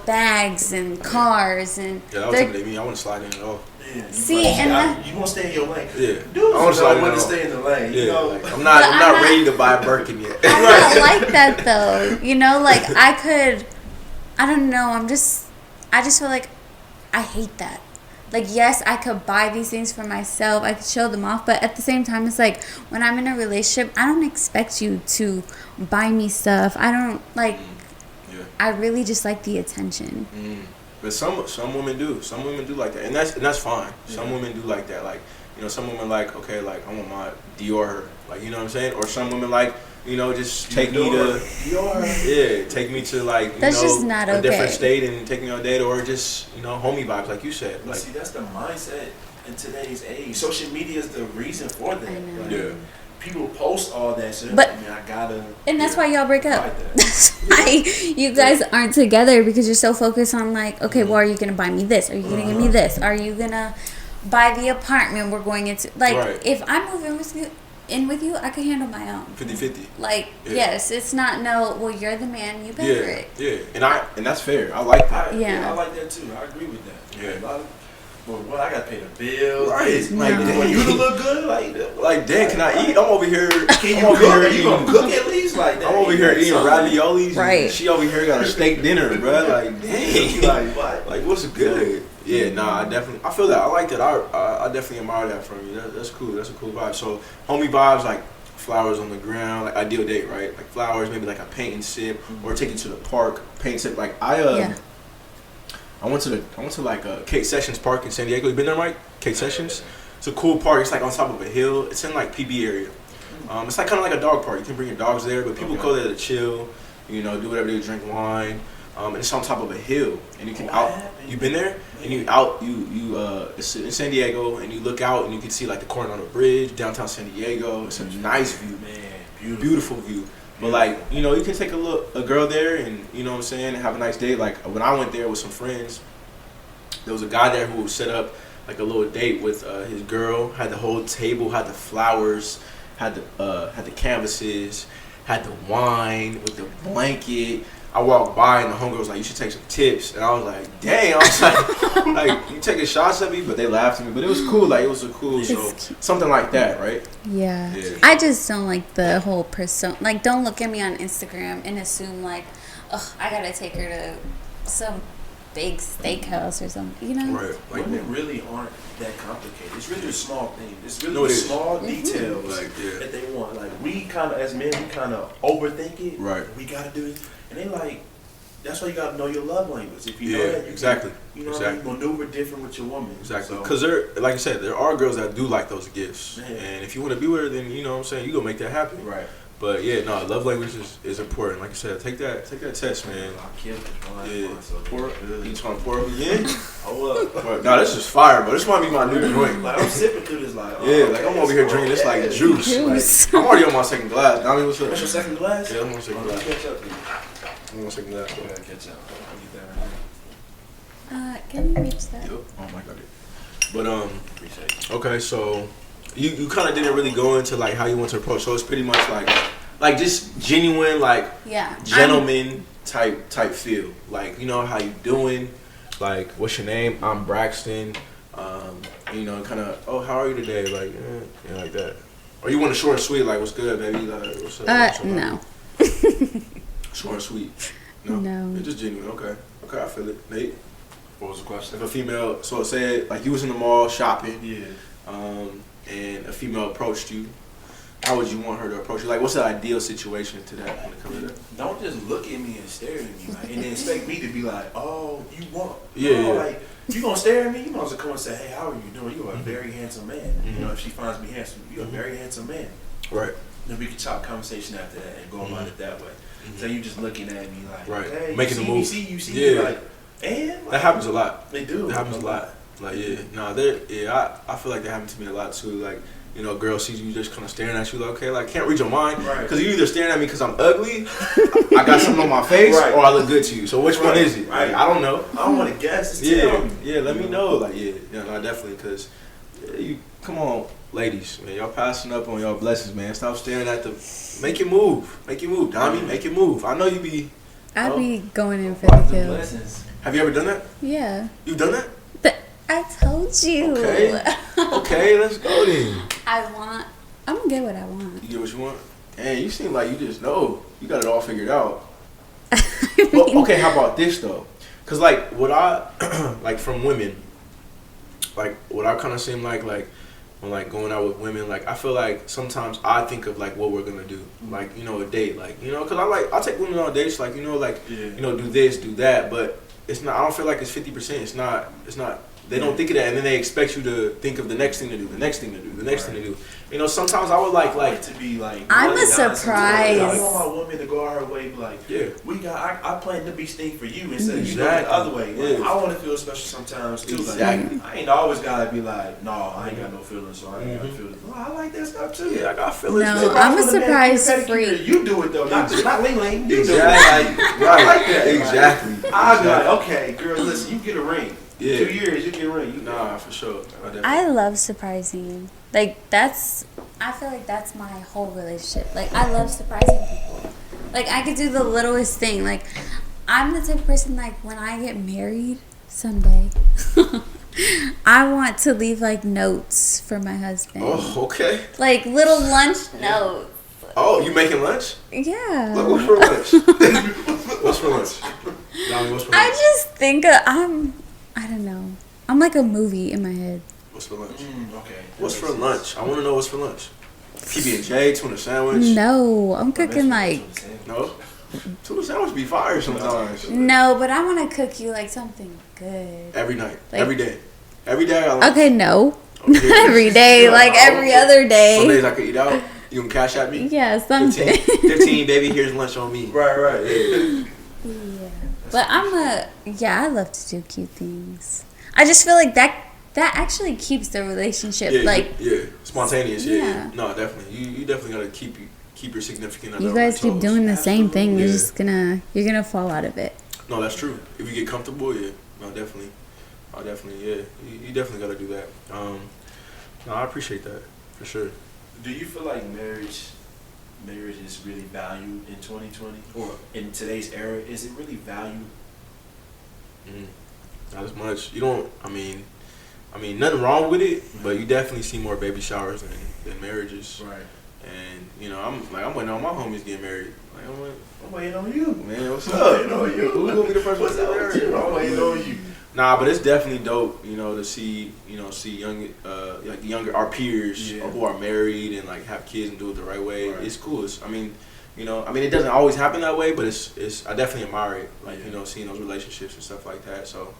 bags and cars and. Yeah, that would intimidate me. I want to slide in it all. Yeah, see, you want to stay in your lane. Yeah, dude, I want to stay in the lane. Yeah, like, I'm not ready to buy a Birkin yet. I'm not like that though. Like I don't know. I just feel like I hate that. Like, yes, I could buy these things for myself. I could show them off. But at the same time, it's like when I'm in a relationship, I don't expect you to buy me stuff. I don't like. I really just like the attention. But some women do. Some women do like that, and that's fine. Yeah. Some women do like that. Like, you know, some women like, okay, like I want my Dior, like, you know what I'm saying? Or some women like, you know, just take me to Dior. Yeah, take me to like, you that's know, just not a different state and take me on a date, or just, you know, homie vibes, like you said. Like, see, that's the mindset in today's age. Social media is the reason for that. Like, yeah. People post all that shit. But, I mean, I gotta. And that's why y'all break up. That's why you guys aren't together, because you're so focused on like, okay, well, are you gonna buy me this? Are you gonna give me this? Are you gonna buy the apartment we're going into? Like, if I'm moving with you, I can handle my own. 50-50. Like, yes, it's not well, you're the man, you pay for it. Yeah, and that's fair. I like that. I like that too. I agree with that. Yeah. Well, I gotta pay the bills. Right. Like, when you look good, like, Dan, can I eat? I'm over here. You gonna cook at least? Like, I'm over here eating raviolis. Right. And she over here got a steak dinner, bro. Like, dang. Like, what? Like, what's good? Yeah, nah, I feel that. I like that. I definitely admire that from you. That's cool. That's a cool vibe. So, homie vibes, like flowers on the ground, like ideal date, right? Like flowers, maybe like a paint and sip, or take you to the park, paint and sip. Like, I went to like Kate Sessions Park in San Diego. You been there, Mike? Kate Sessions. It's a cool park. It's like on top of a hill. It's in like PB area. It's like kind of like a dog park. You can bring your dogs there, but people go there to chill. You know, do whatever they do, drink wine. And it's on top of a hill, and you can You been there? And it's in San Diego, and you look out, and you can see like the Coronado Bridge, downtown San Diego. It's a nice view, man. Beautiful view. But like, you know, you can take a girl there, and you know what I'm saying, and have a nice day. Like when I went there with some friends, there was a guy there who set up like a little date with his girl. Had the whole table, had the flowers, had the canvases, had the wine with the blanket. I walked by and the homegirl was like, "You should take some tips," and I was like, "Dang!" I was like, you taking shots at me?" But they laughed at me. But it was cool. Like, it was a cool show, something like that, right? Yeah. I just don't like the whole persona. Like, don't look at me on Instagram and assume like, oh, I gotta take her to some big steakhouse or something. You know? Right. Like, women really aren't that complicated. It's really a small thing. It's really small details that they want. Like, we kind of, as men, we kind of overthink it. Right. We gotta do it. And they like, that's why you gotta know your love language. If you know that, you exactly. Can, you know, you maneuver different with your woman. Exactly. Because like you said, there are girls that do like those gifts, and if you want to be with her, then you know what I'm saying, you gonna make that happen. Right. But yeah, no, love language is important. Like I said, take that test, man. You trying to pour up again? Hold up. No, this is fire, bro. This might be my new drink. Like, I'm sipping through this, like, like I'm over here drinking this like juice. Like, I'm already on my second glass. Nami, what's up? What's your second glass? Yeah, I'm on my second glass. Catch up. I'm on my second glass. Go ahead, catch up. Can you reach that? Yep. Oh my god. But appreciate it. Okay, so you kind of didn't really go into like how you want to approach. So it's pretty much like just genuine, like gentleman type feel. Like, you know, how you doing? Like, what's your name? I'm Braxton. You know, kind of, oh, how are you today? Like, like that. Or you want a short and sweet, like, what's good, baby? Like, what's up? No. Short and sweet. No. It's just genuine. Okay, I feel it. Nate? What was the question? If a female, so it said, like, you was in the mall shopping. Yeah. And a female approached you, how would you want her to approach you? Like, what's the ideal situation to that when it comes to that? Don't just look at me and stare at me, like, and then expect me to be like, oh, you want? Like, you gonna stare at me? You might as well come and say, hey, how are you doing? You're a very handsome man. You know, if she finds me handsome, you're a very handsome man. Right. Then we can talk conversation after that and go about it that way. So you just looking at me like, okay, making the move. You see me like, and like, that happens a lot. They do. That happens a lot. Like, I feel like that happened to me a lot too. Like, you know, girl sees you just kind of staring at you, like, okay, like, can't read your mind. Right. Because you either staring at me because I'm ugly, I got something on my face, or I look good to you. So which one is it? Right. Like, I don't know. I don't want to guess. Let me know. Like, no, definitely, because you, come on, ladies, man, y'all passing up on y'all blessings, man. Stop staring at the, make it move, Dami, make it move. I know you be. I'd be going in for the kill. Have you ever done that? Yeah. You've done that? I told you. Okay, let's go then. I'm gonna get what I want. You get what you want? Dang, you seem like you just know. You got it all figured out. But, okay, how about this though? Cause like what I like from women, like what I kind of seem like when like going out with women, like I feel like sometimes I think of like what we're gonna do, like, you know, a date, like, you know, cause I take women on dates, like, you know, like, you know, do this, do that, but it's not. I don't feel like it's 50%. It's not. They don't think of that, and then they expect you to think of the next thing to do, the next thing to do, the next thing to do. You know, sometimes I would like to be like. I'm a surprise. I want my woman to go out her way, like, yeah, I plan the beach thing for you instead of you going the other way. Like, I want to feel special sometimes too. Exactly. Like, I ain't always gotta be like, no, I ain't got no feelings, so I ain't got feelings. No, I like that stuff too. Yeah, I got feelings. No, I'm a surprise freak. You do it though, not Ling Ling. You do it. Exactly. Like, I like that. Exactly. I'll be like, okay, girl, listen, you get a ring. Yeah. 2 years, you get a ring. Nah, for sure. I love surprising. Like, I feel like that's my whole relationship. Like, I love surprising people. Like, I could do the littlest thing. Like, I'm the type of person, like, when I get married someday, I want to leave, like, notes for my husband. Oh, okay. Like, little lunch notes. Oh, you making lunch? Yeah. Look, what's for lunch? What's for lunch? Dami, what's for lunch? I just think I don't know. I'm like a movie in my head. What's for lunch? Okay. What's for lunch? I want to know what's for lunch. PB&J, tuna sandwich. No, I'm cooking like. No? Tuna sandwich be fire sometimes. No, but I want to cook you like something good. Every night. Like, every day. Every day I like. Okay, no. Okay. Not every day, like every other day. Some days I could eat out. You can cash at me? Yeah, something. 15, baby, here's lunch on me. Right. Yeah. Yeah. But I love to do cute things. I just feel like that actually keeps the relationship spontaneous. Yeah. Yeah. No, definitely. You definitely gotta keep your significant other. You guys keep doing the same thing. Yeah. You're gonna fall out of it. No, that's true. If you get comfortable, yeah. No, definitely. Yeah. You definitely gotta do that. No, I appreciate that for sure. Do you feel like marriage is really valued in 2020 or in today's era? Is it really valued? Not as much. You don't. I mean, nothing wrong with it, but you definitely see more baby showers than marriages. Right. And you know, I'm waiting on my homies getting married. Like I'm waiting on you, man. What's I'm up? waiting on you. Who's gonna be the first one to get married? I'm waiting on you. Nah, but it's definitely dope, you know, to see young, like younger our peers who are married and like have kids and do it the right way. Right. It's cool. I mean, it doesn't always happen that way, but it's I definitely admire it. Like seeing those relationships and stuff like that. So,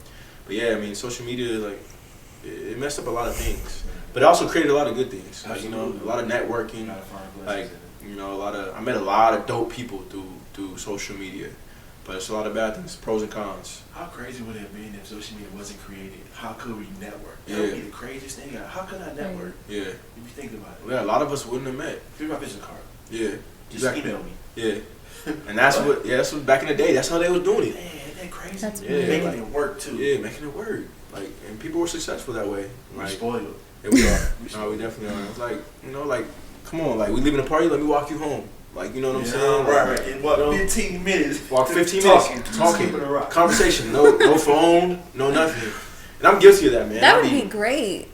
but yeah, I mean, social media like it messed up a lot of things, but it also created a lot of good things. Like a lot of networking. Like I met a lot of dope people through social media. But it's a lot of bad things, pros and cons. How crazy would it have been if social media wasn't created? How could we network? That would be the craziest thing. How could I network? Yeah. If you think about it. Yeah, a lot of us wouldn't have met. Figure out business card. Yeah. Just email me. Yeah. And that's that's what back in the day, that's how they was doing it. Man, that crazy. That's making it work too. Yeah, making it work. Like, and people were successful that way. We're spoiled. Yeah, we are. No, we definitely are. It's like, come on, like we leaving a party, let me walk you home. Like, you know what I'm saying? Right. In what, 15 minutes? Walk 15 minutes. Talking. Conversation. No phone. No nothing. And I'm guilty of that, man. That would be great.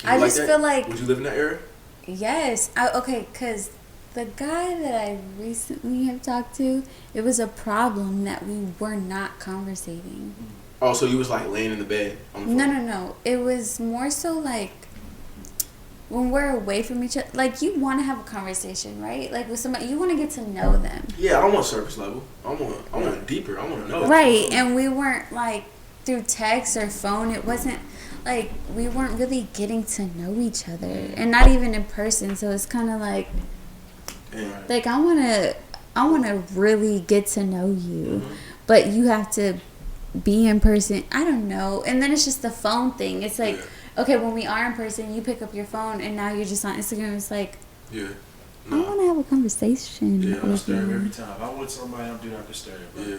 I just feel like. Would you live in that era? Yes. Because the guy that I recently have talked to, it was a problem that we were not conversating. Oh, so you was like laying in the bed on the phone? No. It was more so like when we're away from each other, like you want to have a conversation, right? Like with somebody, you want to get to know them. Yeah, I don't want surface level. I want deeper. I want to know. Right, and we weren't like through text or phone. It wasn't like we weren't really getting to know each other, and not even in person. So it's kind of like, like I want to really get to know you, but you have to be in person. I don't know, and then it's just the phone thing. It's like. Okay, when we are in person, you pick up your phone, and now you're just on Instagram. It's like, I want to have a conversation. Yeah, I'm disturbed every time. If I'm with somebody, I'm do not disturb. Yeah.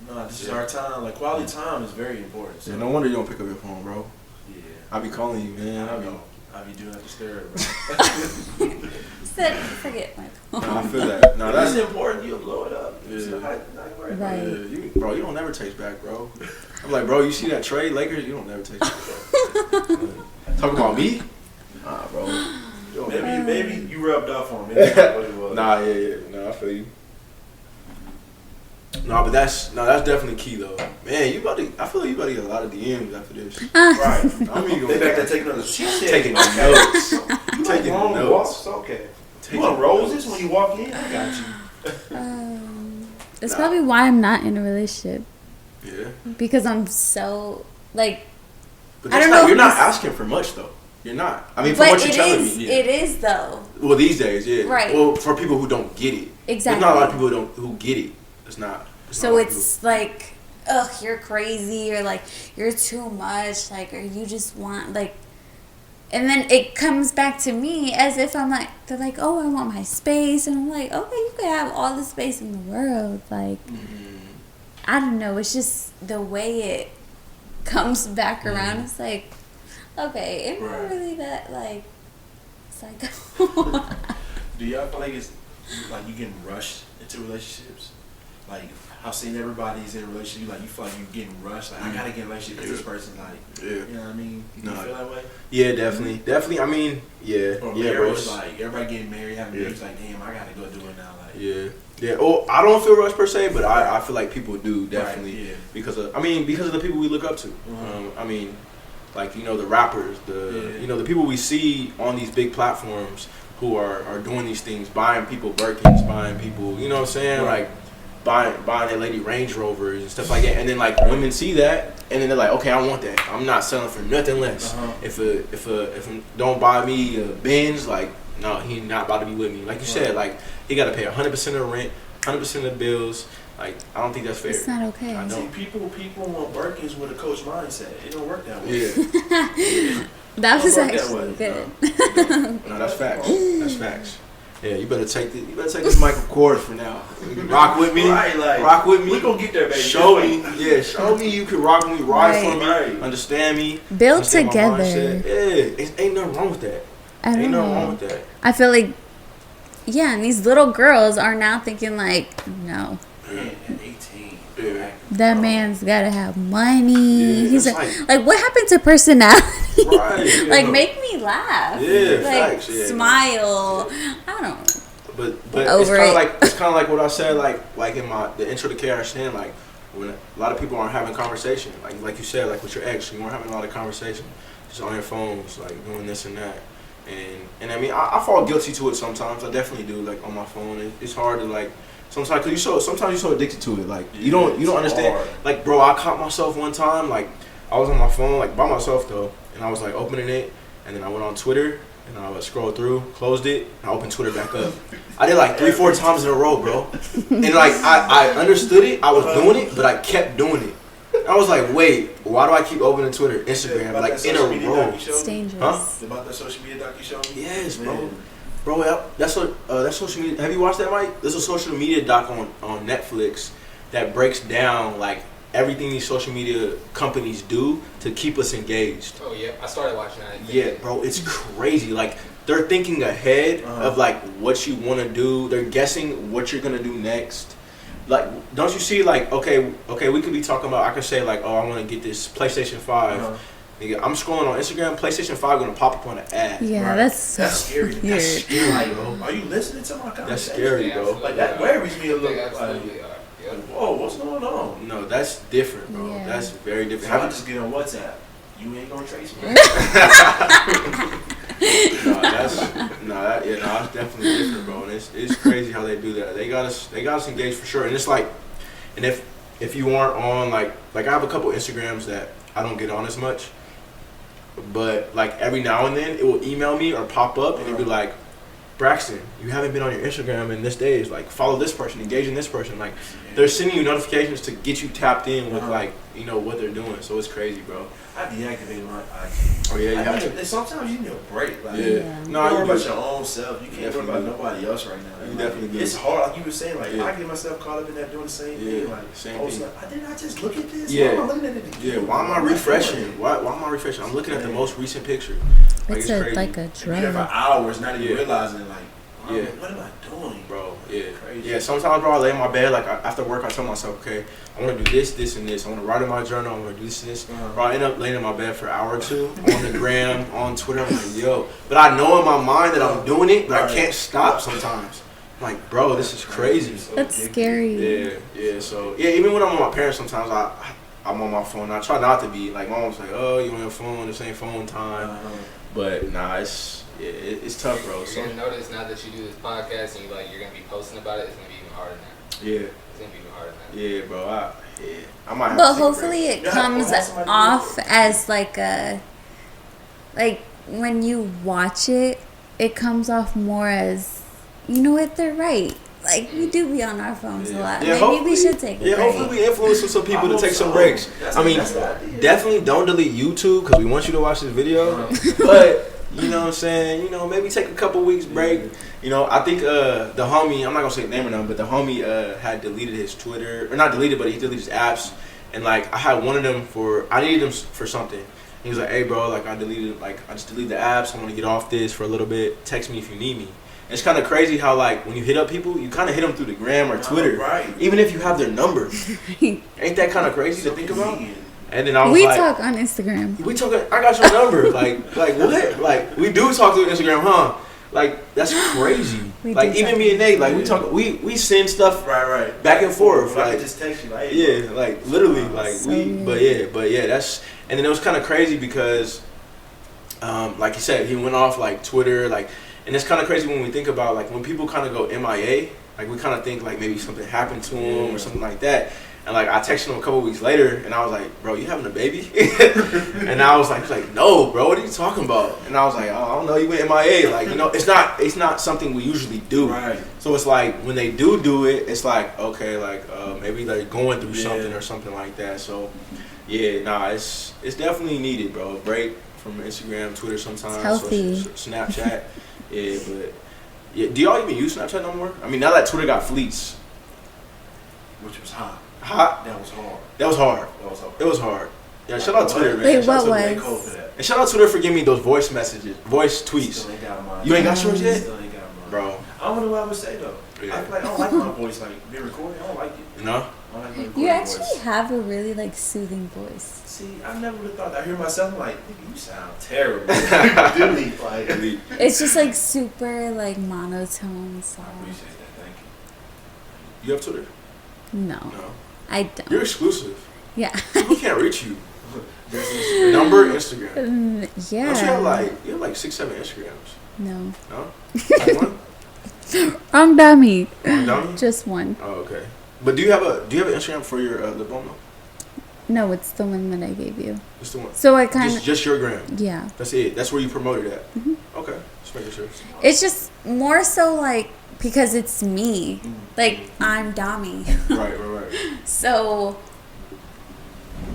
No, this is our time. Like, quality time is very important. So. Yeah, no wonder you don't pick up your phone, bro. Yeah. I be calling you, man. I be do not disturb, bro. Forget my phone. No, I feel that. No, that's important. You'll blow it up. Yeah. Right. Yeah, bro, you don't never text back, bro. I'm like, bro, you see that trade, Lakers? You don't never text back, bro. Talking about me? Nah, bro. Maybe you rubbed off on me. That's what it was. Nah, yeah. Nah, I feel you. No, but that's definitely key though. Man, I feel like you about to get a lot of DMs after this. Right. I mean, they back there taking notes. She's taking notes. You taking notes. Okay. You want roses when you walk in? I got you. That's probably why I'm not in a relationship. Yeah. Because I'm so like. But I don't know. You're not asking for much though. You're not. I mean, from what you're telling me, it is though. Well, these days, yeah. Right. Well, for people who don't get it, exactly. There's not a lot of people who get it. It's not. So it's like, ugh, you're crazy, or like you're too much, like, or you just want like. And then it comes back to me as if I'm like, they're like, oh, I want my space. And I'm like, okay, you can have all the space in the world. Like, I don't know. It's just the way it comes back around. It's like, okay, am I really that, like, psycho? Do y'all feel like it's, like, you getting rushed into relationships? Like, how seeing everybody's in a relationship, you feel like you're getting rushed. Like, I gotta get in a relationship because this person, like, you know what I mean? You feel that way? Yeah, definitely. Definitely, I mean, yeah. Or yeah, bro. It's like, everybody getting married, having babies, like, damn, I gotta go do it now. Like, yeah. Well, I don't feel rushed per se, but I feel like people do, definitely. Right, yeah. Because of the people we look up to. I mean, like, you know, the rappers, you know, the people we see on these big platforms who are doing these things, buying people Birkins, buying people, you know what I'm saying? Right. Like, buying their lady Range Rovers and stuff like that, and then like women see that, and then they're like, okay, I want that. I'm not selling for nothing less. If don't buy me a Benz, like, no, he not about to be with me. Like you said, like he got to pay 100% of the rent, 100% of the bills. Like, I don't think that's fair. It's not okay. I See, people want Birkins with a coach mindset. It don't work that way. Yeah. That was actually good. No, that's facts. That's facts. Yeah, you better take this Michael Kors for now. Rock with me. Right, like, rock with me. We gonna get there, baby. Show me you can rock with me, ride for me, understand me. Build understand together. Yeah, ain't nothing wrong with that. Ain't nothing wrong with that. I feel like, yeah, and these little girls are now thinking like, no. Man, at 18. Yeah. That man's gotta have money. Yeah, He's like, what happened to personality? Right. Like, make me laugh. Yeah, like, facts. Yeah, smile. I don't know. But it's kind of like what I said, like in the intro to KRSN, like when a lot of people aren't having conversation, like you said, like with your ex, you weren't having a lot of conversation, just on your phones, like doing this and that, and I mean, I fall guilty to it sometimes. I definitely do, like on my phone. It's hard to like. Sometimes, cause sometimes you're so addicted to it, like you don't understand. Hard. Like, bro, I caught myself one time, like I was on my phone, like by myself though, and I was like opening it, and then I went on Twitter, and I would scroll through, closed it, and I opened Twitter back up. I did like 3-4 times in a row, bro, and like I understood it, I was doing it, but I kept doing it. I was like, wait, why do I keep opening Twitter, Instagram, like in a row? It's dangerous. Huh? About that social media doc you showed me? Yes, bro. Bro, that's social media. Have you watched that, Mike? There's a social media doc on Netflix that breaks down like everything these social media companies do to keep us engaged. Oh yeah, I started watching that. Yeah, bro, it's crazy. Like they're thinking ahead of like what you want to do. They're guessing what you're gonna do next. Like, don't you see? Like, okay, we could be talking about. I could say like, oh, I want to get this PlayStation 5. I'm scrolling on Instagram. PlayStation 5 gonna pop up on an ad. Yeah, right. that's scary. weird. That's scary, bro. Are you listening to my conversation? That's scary, bro. Like that worries me a little. Absolutely. Like, whoa, what's going on? No, that's different, bro. Yeah. That's very different. So I just get on WhatsApp. You ain't gonna trace me. That's definitely different, bro. And it's crazy how they do that. They got us engaged for sure. And it's like, and if you aren't on like I have a couple Instagrams that I don't get on as much. But like every now and then it will email me or pop up and it'll be like, Braxton, you haven't been on your Instagram in this days. Like, follow this person, engage in this person. Like, they're sending you notifications to get you tapped in with like, you know, what they're doing. So it's crazy, bro. I deactivated my IG. Oh yeah, sometimes you need a break. Like, yeah. You No, worry you about do. your own self. You can't worry about nobody else right now. You Like, definitely do. it's hard. Like you were saying, like Yeah. I get myself caught up in that doing the same thing. Like, same thing. Like, didn't I just look at this? Yeah. Why am I looking at it again? Yeah, why am I refreshing? Why am I refreshing? I'm looking at the most recent picture. Like, It's crazy. like a And you're there for drug. hours, not even Yeah. realizing it. Like, Yeah. what am I doing, Bro, yeah. Crazy. Yeah, sometimes, bro, I lay in my bed, like, after work, I tell myself, okay, I want to do this, and this. I want to write in my journal. I want to do this and this. Bro, I end up laying in my bed for an hour or two, on the gram, on Twitter. I'm like, yo. But I know in my mind that I'm doing it, but I can't stop sometimes. I'm like, bro, this is crazy. That's scary. Yeah, so, yeah, even when I'm with my parents, sometimes I'm on my phone. I try not to be. Like, mom's like, oh, you on your phone, this ain't phone time. But, nah, it's tough, bro. So You're gonna notice now that you do this podcast and you're gonna be posting about it. It's gonna be even harder now. Yeah. It's gonna be even harder than that. Yeah, bro. I might have But to take a hopefully break. it comes off as like a, like when you watch it, it comes off more as, you know what, they're right. Like, we do be on our phones a lot. Yeah, Maybe we should take a break. Yeah, hopefully we influence some people to take some breaks. I mean, definitely don't delete YouTube because we want you to watch this video. But, you know what I'm saying, you know, maybe take a couple weeks break. You know, I think the homie, I'm not going to say name or nothing, but the homie had deleted his Twitter. Or not deleted, but he deleted his apps. And, like, I had one of them I needed them for something. He was like, hey, bro, like, I just deleted the apps. I want to get off this for a little bit. Text me if you need me. It's kind of crazy how, like, when you hit up people, you kind of hit them through the gram or Twitter. Right. Even if you have their number. Ain't that kind of crazy to think about? And then I was we like... talk on Instagram. We talk... I got your number. like what? Like, we do talk through Instagram, huh? Like, that's crazy. Like, even me and Nate, like, we talk... We send stuff back and forth. Like, like, just text you, like, hey, yeah, like, literally. Like, so But yeah, that's... And then it was kind of crazy because, like you said, he went off, like, Twitter, like... And it's kind of crazy when we think about, like, when people kind of go MIA, like, we kind of think, like, maybe something happened to him or something like that. And, like, I texted him a couple weeks later, and I was like, bro, you having a baby? And I was like, he's like, no, bro, what are you talking about? And I was like, oh, I don't know, you went MIA. Like, you know, it's not something we usually do. Right. So it's like, when they do it, it's like, okay, like, maybe they're going through something or something like that. So, yeah, nah, it's definitely needed, bro. A break from Instagram, Twitter sometimes. It's healthy. Snapchat. Yeah, but yeah, do y'all even use Snapchat no more? I mean, now that Twitter got fleets, which was hot. That was hard. That was hard. It was hard. Yeah, shout out Twitter, man. Wait, shout what was? And shout out Twitter for giving me those voice messages, voice tweets. Still ain't got mine. You ain't got yours yet, Still ain't got mine. bro. I don't know what I would say though. Yeah. I don't like my voice like being recorded. I don't like it. No. I don't like my You recorded actually voice. have a really, like, soothing voice. See, I never would have thought. I hear myself, I'm like, nigga, you sound terrible. Delete, like, delete. It's just, like, super, like, monotone I song. appreciate that. Thank you. You have Twitter? No, No. I don't. You're exclusive. Yeah. People can't reach you. Number Instagram. Yeah. Don't you have like 6-7 Instagrams? No. No. Like one? Wrong dummy. One dummy? Just one. Oh, okay. But do you have an Instagram for your lip balm though? No, it's the one that I gave you. Just the one. So I kind of. Just your gram. Yeah. That's it. That's where you promoted at. Mm-hmm. Okay. Just making sure. It's just more so like because it's me. Like I'm Dami. Right. So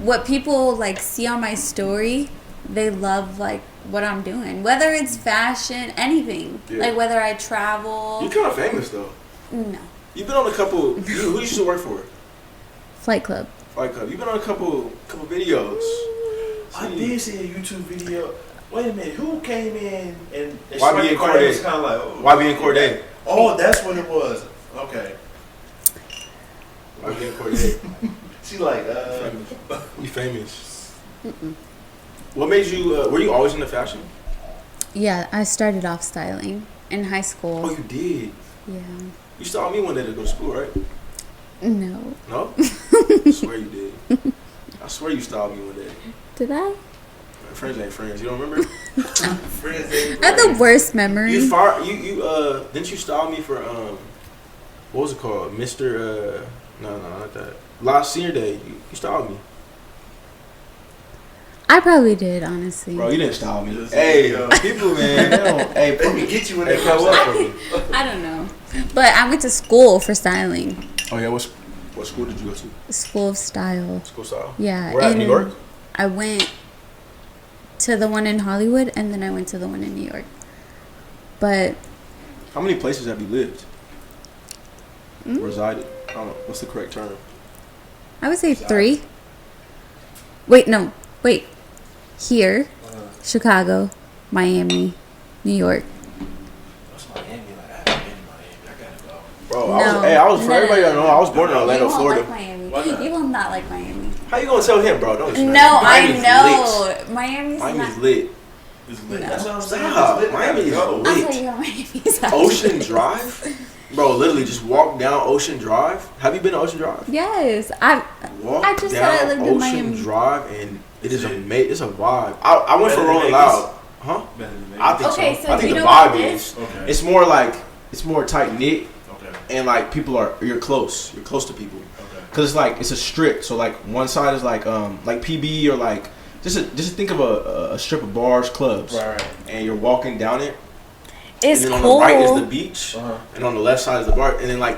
what people like see on my story, they love like what I'm doing. Whether it's fashion, anything. Yeah. Like whether I travel. You're kind of famous though. No. You've been on a couple. Who you used to work for? Flight Club. Fight Club. You've been on a couple videos. I did see a YouTube video. Wait a minute, who came in and YB and Corday? was kind of like, oh, YB and Corday. Oh, that's what it was. Okay. YB and Corday. She like, You famous. What made you? Were you always into fashion? Yeah, I started off styling in high school. Oh, you did. Yeah. You styled me one day to go to school, right? No. No? I swear you did. I swear you styled me one day. Did I? Friends ain't friends. You don't remember? friends ain't I have the worst memory. You didn't you style me for what was it called? Mr. No, not that. Last senior day, you styled me. I probably did, honestly. Bro, you didn't style me. Hey, people, man, they don't. Hey, They can get you when they come come up up. for me. I don't know. But I went to school for styling. Oh yeah, what school did you go to? School of Style. School style. Yeah. Where at, New York? I went to the one in Hollywood and then I went to the one in New York. But How many places have you lived? Resided? I don't know. What's the correct term? I would say 3. Wait. Here, Chicago, Miami, New York. What's Miami like? I haven't been to Miami. I gotta go. Bro, I was for everybody that know, I was born in Orlando, You won't Florida. like Miami. Why not? You will not like Miami. How you gonna tell him, bro? Don't listen. No, Miami's I lit. know. Miami's Miami's not. lit. It's lit. No. That's what I'm saying. Stop. It's lit. Miami is Go. lit. I'll tell you how Miami's not. Ocean Drive? Bro, literally just walk down Ocean Drive. Have you been to Ocean Drive? Yes, Walk I just said down I lived in Ocean Miami. Drive and it is amazing. It's a vibe. I went for Better than Rolling Vegas? Loud. Huh? Better than Vegas. I think Okay, so. so I do think you the know what vibe it is. Okay. It's more tight knit. Okay. and like you're close to people. Cause it's like it's a strip, so like one side is like PB or like just think of a strip of bars, clubs, right. And you're walking down it. It's and then cool. on the right is the beach, and on the left side is the bar, and then like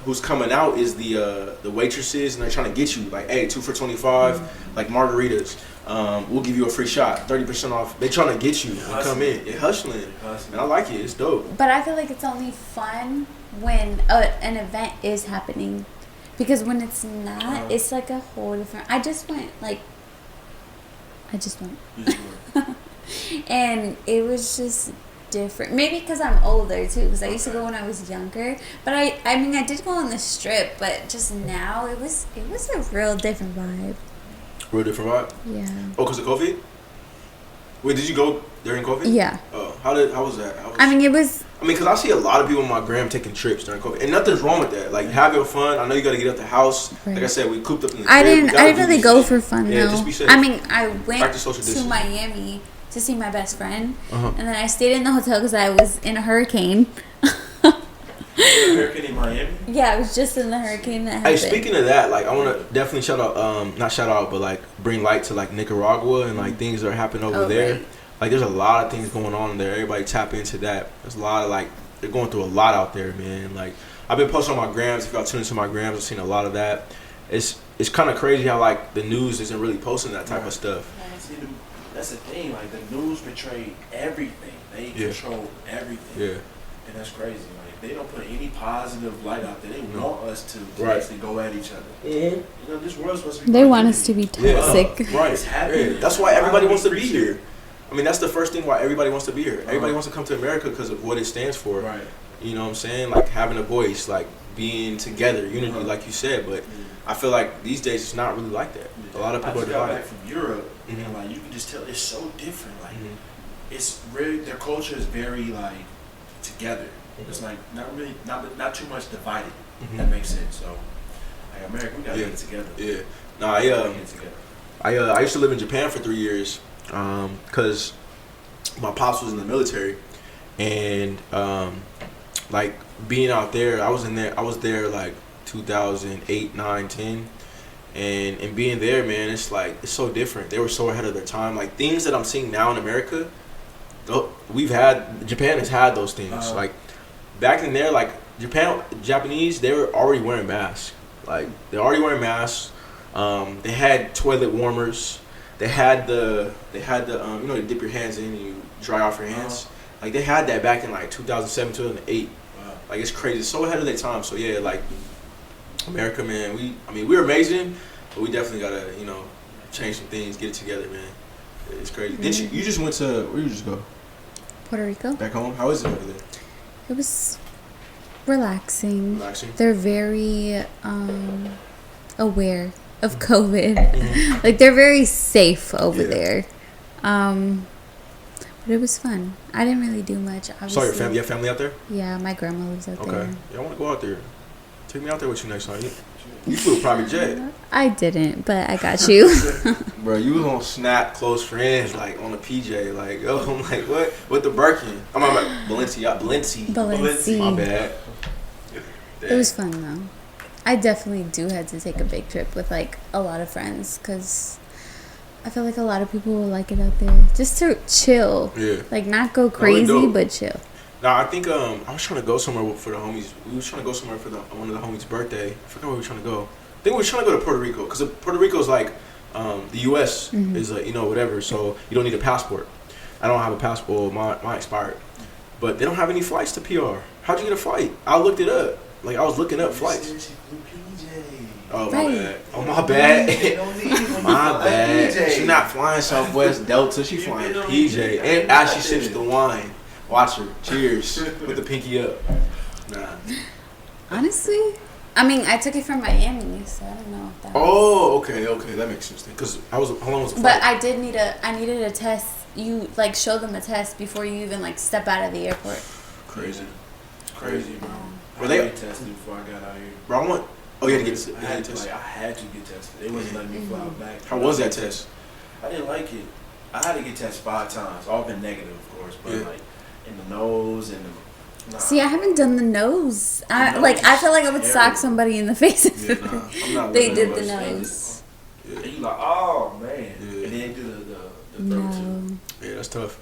who's coming out is the waitresses, and they're trying to get you like, hey, 2 for $25, like margaritas. We'll give you a free shot, 30% off. They trying to get you to come in. You're hustling, and I like it. It's dope. But I feel like it's only fun when an event is happening. Because when it's not, it's like a whole different... I just went. And it was just different. Maybe because I'm older, too. Because I used to go when I was younger. But I mean, I did go on the strip. But just now, it was a real different vibe. Real different vibe? Yeah. Oh, because of COVID? Wait, did you go during COVID? Yeah. Oh, how was that? Because I see a lot of people on my gram taking trips during COVID, and nothing's wrong with that. Like, have your fun. I know you got to get out the house. Right. Like I said, we cooped up in the I crib. didn't really go for fun, though. Just be safe. I mean, I went to to Miami to see my best friend, and then I stayed in the hotel because I was in a hurricane. Hurricane in Miami? Yeah, I was just in the hurricane that happened. Hey, speaking of that, like, I want to definitely shout out, not shout out, but like bring light to like Nicaragua and like things that are happening over there. Right. Like, there's a lot of things going on there. Everybody tap into that. There's a lot of like, they're going through a lot out there, man. Like, I've been posting on my grams. If y'all tune into my grams, I've seen a lot of that. It's kind of crazy how like the news isn't really posting that type of stuff. See, that's the thing. Like, the news portray everything. They control everything. Yeah. And that's crazy. Like, they don't put any positive light out there. They want us to actually go at each other. Mm-hmm. You know, this world's supposed to be. They want us to be toxic. Right. It's happening. Yeah. That's why everybody wants to be here. I mean, that's the first thing why everybody wants to be here. Everybody wants to come to America because of what it stands for. Right. You know what I'm saying? Like, having a voice, like being together, unity, like you said. But I feel like these days it's not really like that. A lot of people are I just got divided. back from Europe, and like you can just tell it's so different. Like, it's really, their culture is very like together. It's like not too much divided. That makes sense. So, like, America, we gotta get it together. Yeah. No, I used to live in Japan for 3 years, because my pops was in the military, and like being out there, I was there like 2008, 9, 10, and being there, man, it's like it's so different. They were so ahead of their time. Like, things that I'm seeing now in America, Japan has had those things. Like, back in there, like Japanese, they were already wearing masks. Like, they're already wearing masks. They had toilet warmers. They had the you know, you dip your hands in and you dry off your hands. Like, they had that back in like 2007, 2008. Like, it's crazy. It's so ahead of their time. So yeah, like, America, man, we're amazing, but we definitely gotta, you know, change some things, get it together, man. It's crazy. Did you just went to, where did you just go? Puerto Rico. Back home? How is it over there? It was relaxing. Relaxing? They're very aware of COVID. Like, they're very safe over there. But it was fun. I didn't really do much, obviously. Sorry, you have family out there? Yeah, my grandma lives out there. Okay. Yeah, I want to go out there. Take me out there with you next time. You flew a private jet. I didn't, but I got you. Bro, you was on Snap Close Friends, like, on a PJ. Like, yo, I'm like, what? With the Birkin. I'm like, Balenci. My bad. It was fun, though. I definitely do have to take a big trip with, like, a lot of friends, because I feel like a lot of people will like it out there. Just to chill. Yeah. Like, not go crazy, but chill. Nah, I think I was trying to go somewhere for the homies. We was trying to go somewhere for one of the homies' birthday. I forgot where we were trying to go. I think we were trying to go to Puerto Rico, because Puerto Rico is like the U.S. is like, you know, whatever. So you don't need a passport. I don't have a passport. Mine expired. But they don't have any flights to PR. How'd you get a flight? I looked it up. Like, I was looking up flights. Oh, my bad. Oh, my bad. My bad. She's not flying Southwest Delta. She's flying PJ. And as she sips the wine. Watch her. Cheers. With the pinky up. Nah. Honestly, I mean, I took it from Miami, so I don't know if that okay. That makes sense. Because how long was the flight? But I needed a test. You, like, show them a test before you even, like, step out of the airport. Crazy. It's crazy, bro. Were they tested before I got out here? Bro, you had to get tested. I had to get tested. They wasn't letting me fly back. How was that test? I didn't like it. I had to get tested 5 times. All been negative, of course, but like in the nose and Nah. See, I haven't done the nose. I feel like I would sock somebody in the face if I'm not they living did the much. nose. Yeah. And you like, oh man, Yeah. and then do the No. throat too. Yeah, that's tough.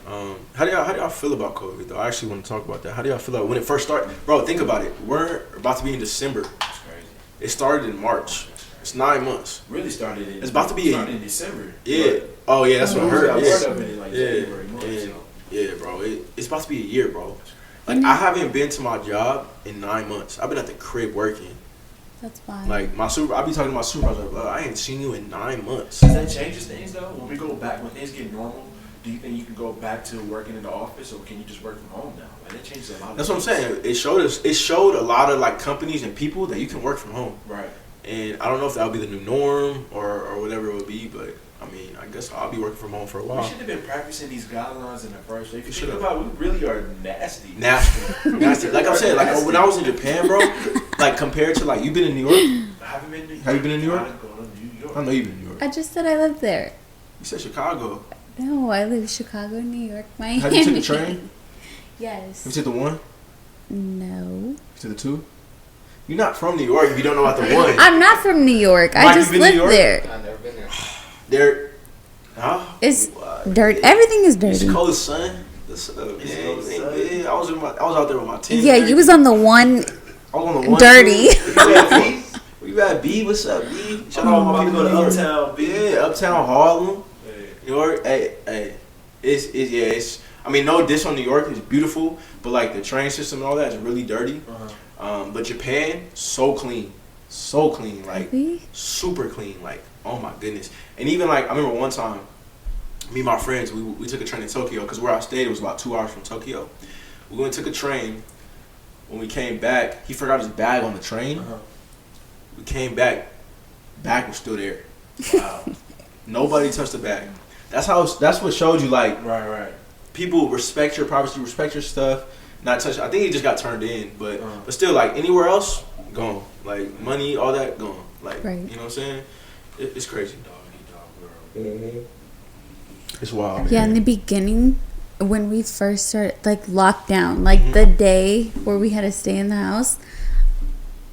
How do y'all feel about COVID though? I actually want to talk about that. How do y'all feel like when it first started? Bro, think about it. We're about to be in December. That's crazy. It started in March. It's 9 months. Really started in. It's about to be in December. Yeah. Oh yeah, that's what I heard. I Yeah. word of it in like January month. Yeah. So. Yeah, bro. It's about to be a year, bro. Like I haven't been to my job in 9 months. I've been at the crib working. That's fine. Like I be talking to my supervisor. Like, I ain't seen you in 9 months. Does that changes things though? When we go back, when things get normal, do you think you can go back to working in the office, or can you just work from home now? Like that changes a lot. That's what I'm saying. It showed a lot of like companies and people that you can work from home. Right. And I don't know if that'll be the new norm or whatever it would be, but I mean, I guess I'll be working from home for a We while. should have been practicing these guidelines in the first place. If you think should've. about it, we really are nasty. Nasty. Like I'm saying, like when I was in Japan, bro, like compared to like, you've been in New York? I haven't been to New York. Have you been in New York? I didn't go to New York. I know you've been in New York. I just said I lived there. You said Chicago. No, I live in Chicago, New York, Miami. Have you took the train? Yes. Have you took the 1? No. You took the 2? You're not from New York if you don't know about the 1. I'm not from New York. Mike, I just you been to New lived York? there. I've never been there. There. Huh? It's dirt. Everything is dirty. East Coast, son. East Coast, son. I was out there with my team. Yeah, you was on the one I was on the 1. dirty. Where you at, B? What's up, B? Shout out my people in Uptown, B. Yeah, Uptown Harlem. Hey. New York, hey. It's. I mean, no diss on New York. It's beautiful, but like the train system and all that is really dirty. But Japan, so clean, like super clean. Like, oh my goodness. And even like I remember one time, me and my friends, we took a train to Tokyo because where I stayed was about 2 hours from Tokyo. We went and took a train. When we came back, he forgot his bag on the train. We came back, bag was still there. Wow. Nobody touched the bag. That's what showed you like Right. people respect your privacy, respect your stuff, not touch. I think he just got turned in, but still like anywhere else, gone. Like money, all that gone. Like Right. you know what I'm saying? It's crazy. Dog world. It's wild. Yeah, in the beginning, when we first started, like lockdown, like the day where we had to stay in the house,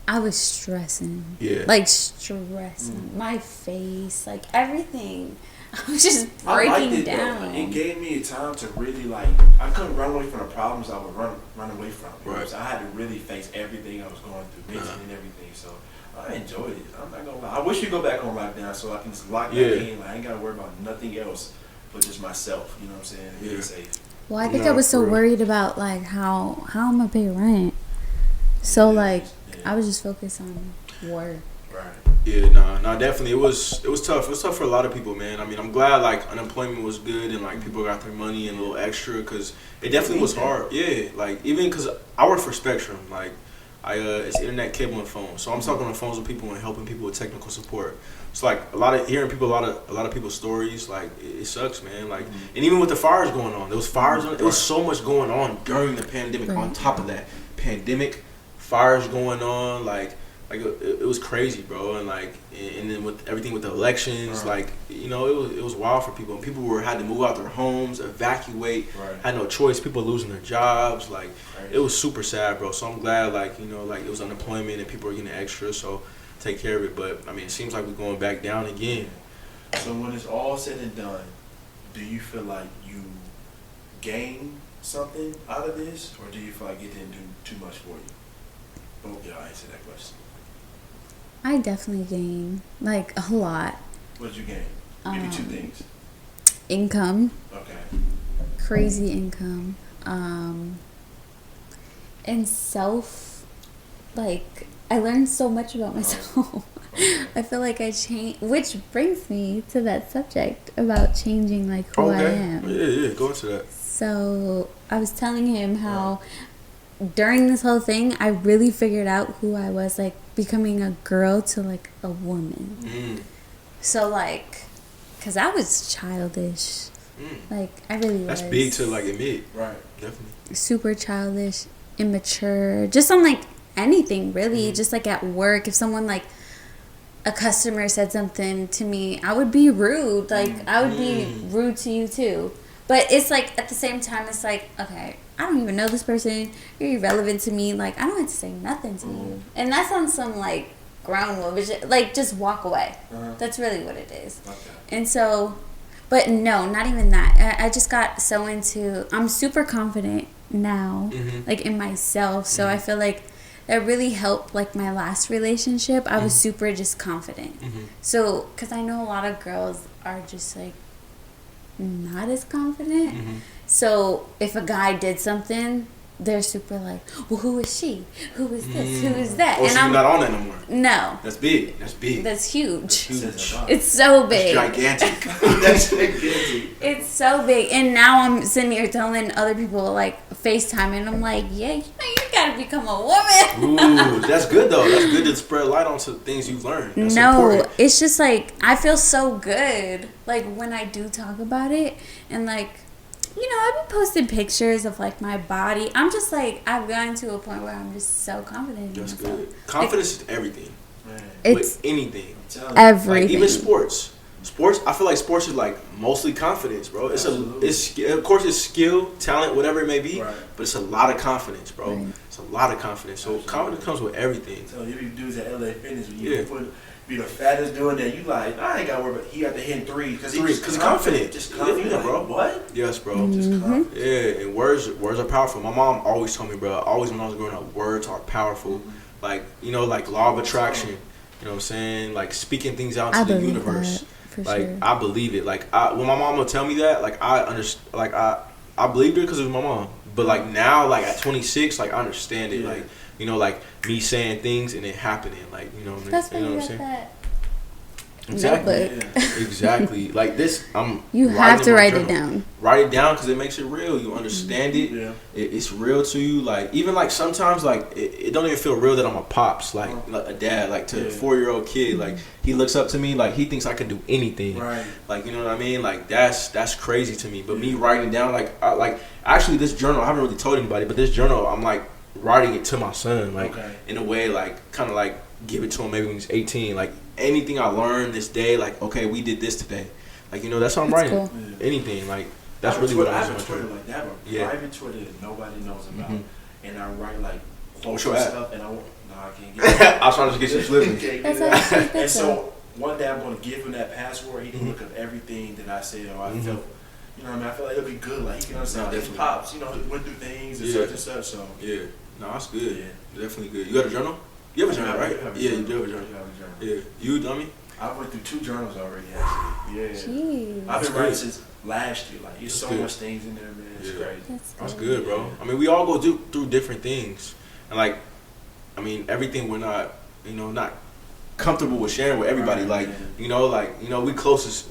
I was stressing. Yeah. Like stressing. My face, like everything. I was just I liked breaking it, down. though. It gave me a time to really like. I couldn't run away from the problems I would run away from. You know what I'm saying? I had to really face everything I was going through, mentally and everything. So I enjoyed it. I'm not gonna lie. I wish you go back on lockdown so I can just lock back in. Like, I ain't gotta worry about nothing else but just myself. You know what I'm saying? And being safe. Well, I think I was so worried about like how I'm gonna pay rent. So like I was just focused on work. Right. Yeah, nah, definitely. It was tough. It was tough for a lot of people, man. I mean, I'm glad like unemployment was good and like people got their money and a little extra because it definitely was hard. Yeah, like even because I work for Spectrum, like it's internet, cable, and phone. So I'm talking on the phones with people and helping people with technical support. It's like hearing people a lot of people's stories. Like it sucks, man. Like and even with the fires going on, there was fires. It was so much going on during the pandemic. On top of that, pandemic, fires going on, like it was crazy, bro. And like and then with everything with the elections, like you know it was wild for people. And people had to move out their homes, evacuate, had no choice. People losing their jobs, like it was super sad, bro. So I'm glad like you know like it was unemployment and people are getting extra. So take care of it. But I mean it seems like we're going back down again. So when it's all said and done, do you feel like you gain something out of this, or do you feel like it didn't do too much for you? Both y'all answer that question. I definitely gained like a lot. What did you gain? Give me two things. Income. Okay. Crazy income. And self, like I learned so much about myself. I feel like I changed, which brings me to that subject about changing like who I am. Yeah, go into that. So I was telling him how during this whole thing, I really figured out who I was, like becoming a girl to like a woman. So like, cause I was childish. Like I really was. That's big to like admit. Right. Definitely. Super childish, immature, just on like anything really. Just like at work, if someone like a customer said something to me, I would be rude. Like I would be rude to you too. But it's like at the same time, it's like okay, I don't even know this person. You're irrelevant to me. Like, I don't have to say nothing to you. And that's on some, like, ground woman. Like, just walk away. That's really what it is. Okay. And so, but no, not even that. I just got so into, I'm super confident now, like, in myself. So I feel like that really helped, like, my last relationship. I was super just confident. So, because I know a lot of girls are just, like, not as confident. So if a guy did something, they're super like, well, who is she? Who is this? Who is that? Oh, and so you're not on that no more. No. That's big. That's big. That's huge. That's huge. It's so big. That's gigantic. That's gigantic. It's so big. And now I'm sitting here telling other people, like, FaceTime, and I'm like, yeah, you gotta become a woman. Ooh, that's good though. That's good to spread light onto things you've learned. That's important. It's just like, I feel so good, like, when I do talk about it. And, like, you know, I've been posting pictures of, like, my body. I'm just like, I've gotten to a point where I'm just so confident in myself. Good. Confidence is everything. It's with anything. Everything. Like, even sports. I feel like sports is like mostly confidence, bro. It's of course it's skill, talent, whatever it may be, but it's a lot of confidence, bro. Right. It's a lot of confidence. So confidence comes with everything. So you be dudes at LA Fitness, when you be the fattest doing that, you like, I ain't got to worry about. He got to hit threes because he's confident. Just confident, like, bro. What? Yes, bro. Just confident. Yeah, and words are powerful. My mom always told me, bro. Always when I was growing up, words are powerful. Like, you know, like law of attraction. You know what I'm saying? Like speaking things out into the universe. Like sure. I believe it. Like when my mom would tell me that, like I understand. Like I believed it because it was my mom. But like now, like at 26, like I understand it. Like, you know, like me saying things and it happening. Like, you know, that's you know what I'm saying? That exactly. Exactly. Like this, you have to write it down. Write it down because it makes it real. You understand it. Yeah. It's real to you. Like even like sometimes like it don't even feel real that I'm a pops, like a dad, like to a 4-year-old kid. Like he looks up to me, like he thinks I can do anything. Right. Like, you know what I mean? Like that's crazy to me. But me writing down like actually this journal, I haven't really told anybody, but this journal I'm like writing it to my son, like in a way, like kind of like give it to him maybe when he's 18, like anything I learned this day, like okay, we did this today, like, you know, that's how I'm writing. Cool. Anything, like that's really what I'm doing. Twitter like that, private Twitter that nobody knows about, and I write like quotes and stuff, and I can't get it. I was trying to get you slipping. And so one day I'm gonna give him that password. He can look up everything that I said or I felt. You know what I mean? I feel like it'll be good. Like he can understand his pops. You know, he went through things and such and such. So no, that's good. Yeah, definitely good. You got a journal? You have a journal, right? Yeah, you do have a journal. Yeah, you, dummy? I went through 2 journals already, actually. Yeah. Jeez. I've been writing since last year. Like, there's so much things in there, man. It's crazy. That's good, bro. I mean, we all go through different things, and like, I mean, everything we're not, you know, not comfortable with sharing with everybody. Right, you know, we close,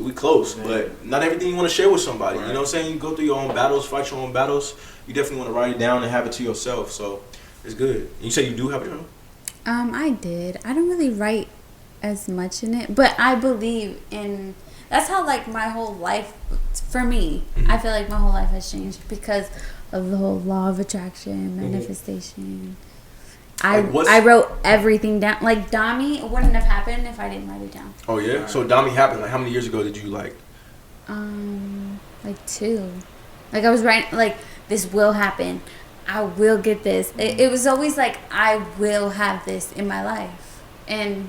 but not everything you want to share with somebody. Right. You know what I'm saying? You go through your own battles, fight your own battles. You definitely want to write it down and have it to yourself. So it's good. You say you do have a journal? I did. I don't really write as much in it, but I believe in. That's how like my whole life, for me, I feel like my whole life has changed because of the whole law of attraction, manifestation. I wrote everything down. Like Dami wouldn't have happened if I didn't write it down. Oh yeah. So Dami happened. Like how many years ago did you like? Like 2. Like I was writing like this will happen. I will get this. It was always like I will have this in my life, and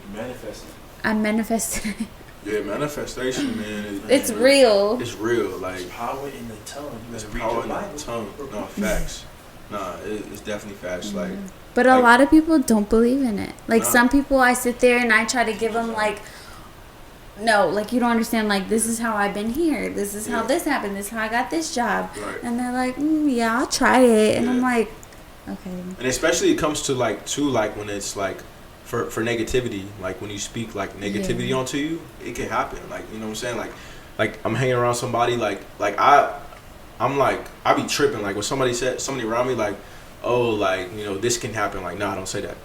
I manifested it. Yeah, manifestation, man. It's real. It's real. Like there's power in the tongue. There's power in the tongue. No, facts. Nah, it's definitely facts. Like, but a lot of people don't believe in it. Like some people, I sit there and I try to give them like, no, like you don't understand. Like this is how I've been here. This is how this happened. This is how I got this job. Right. And they're like, yeah, I'll try it. And I'm like, okay. And especially it comes to like when it's like for negativity. Like when you speak like negativity onto you, it can happen. Like, you know what I'm saying? Like I'm hanging around somebody like I'm like I be tripping. Like when somebody around me like, oh, like, you know, this can happen. Like, nah, don't say that.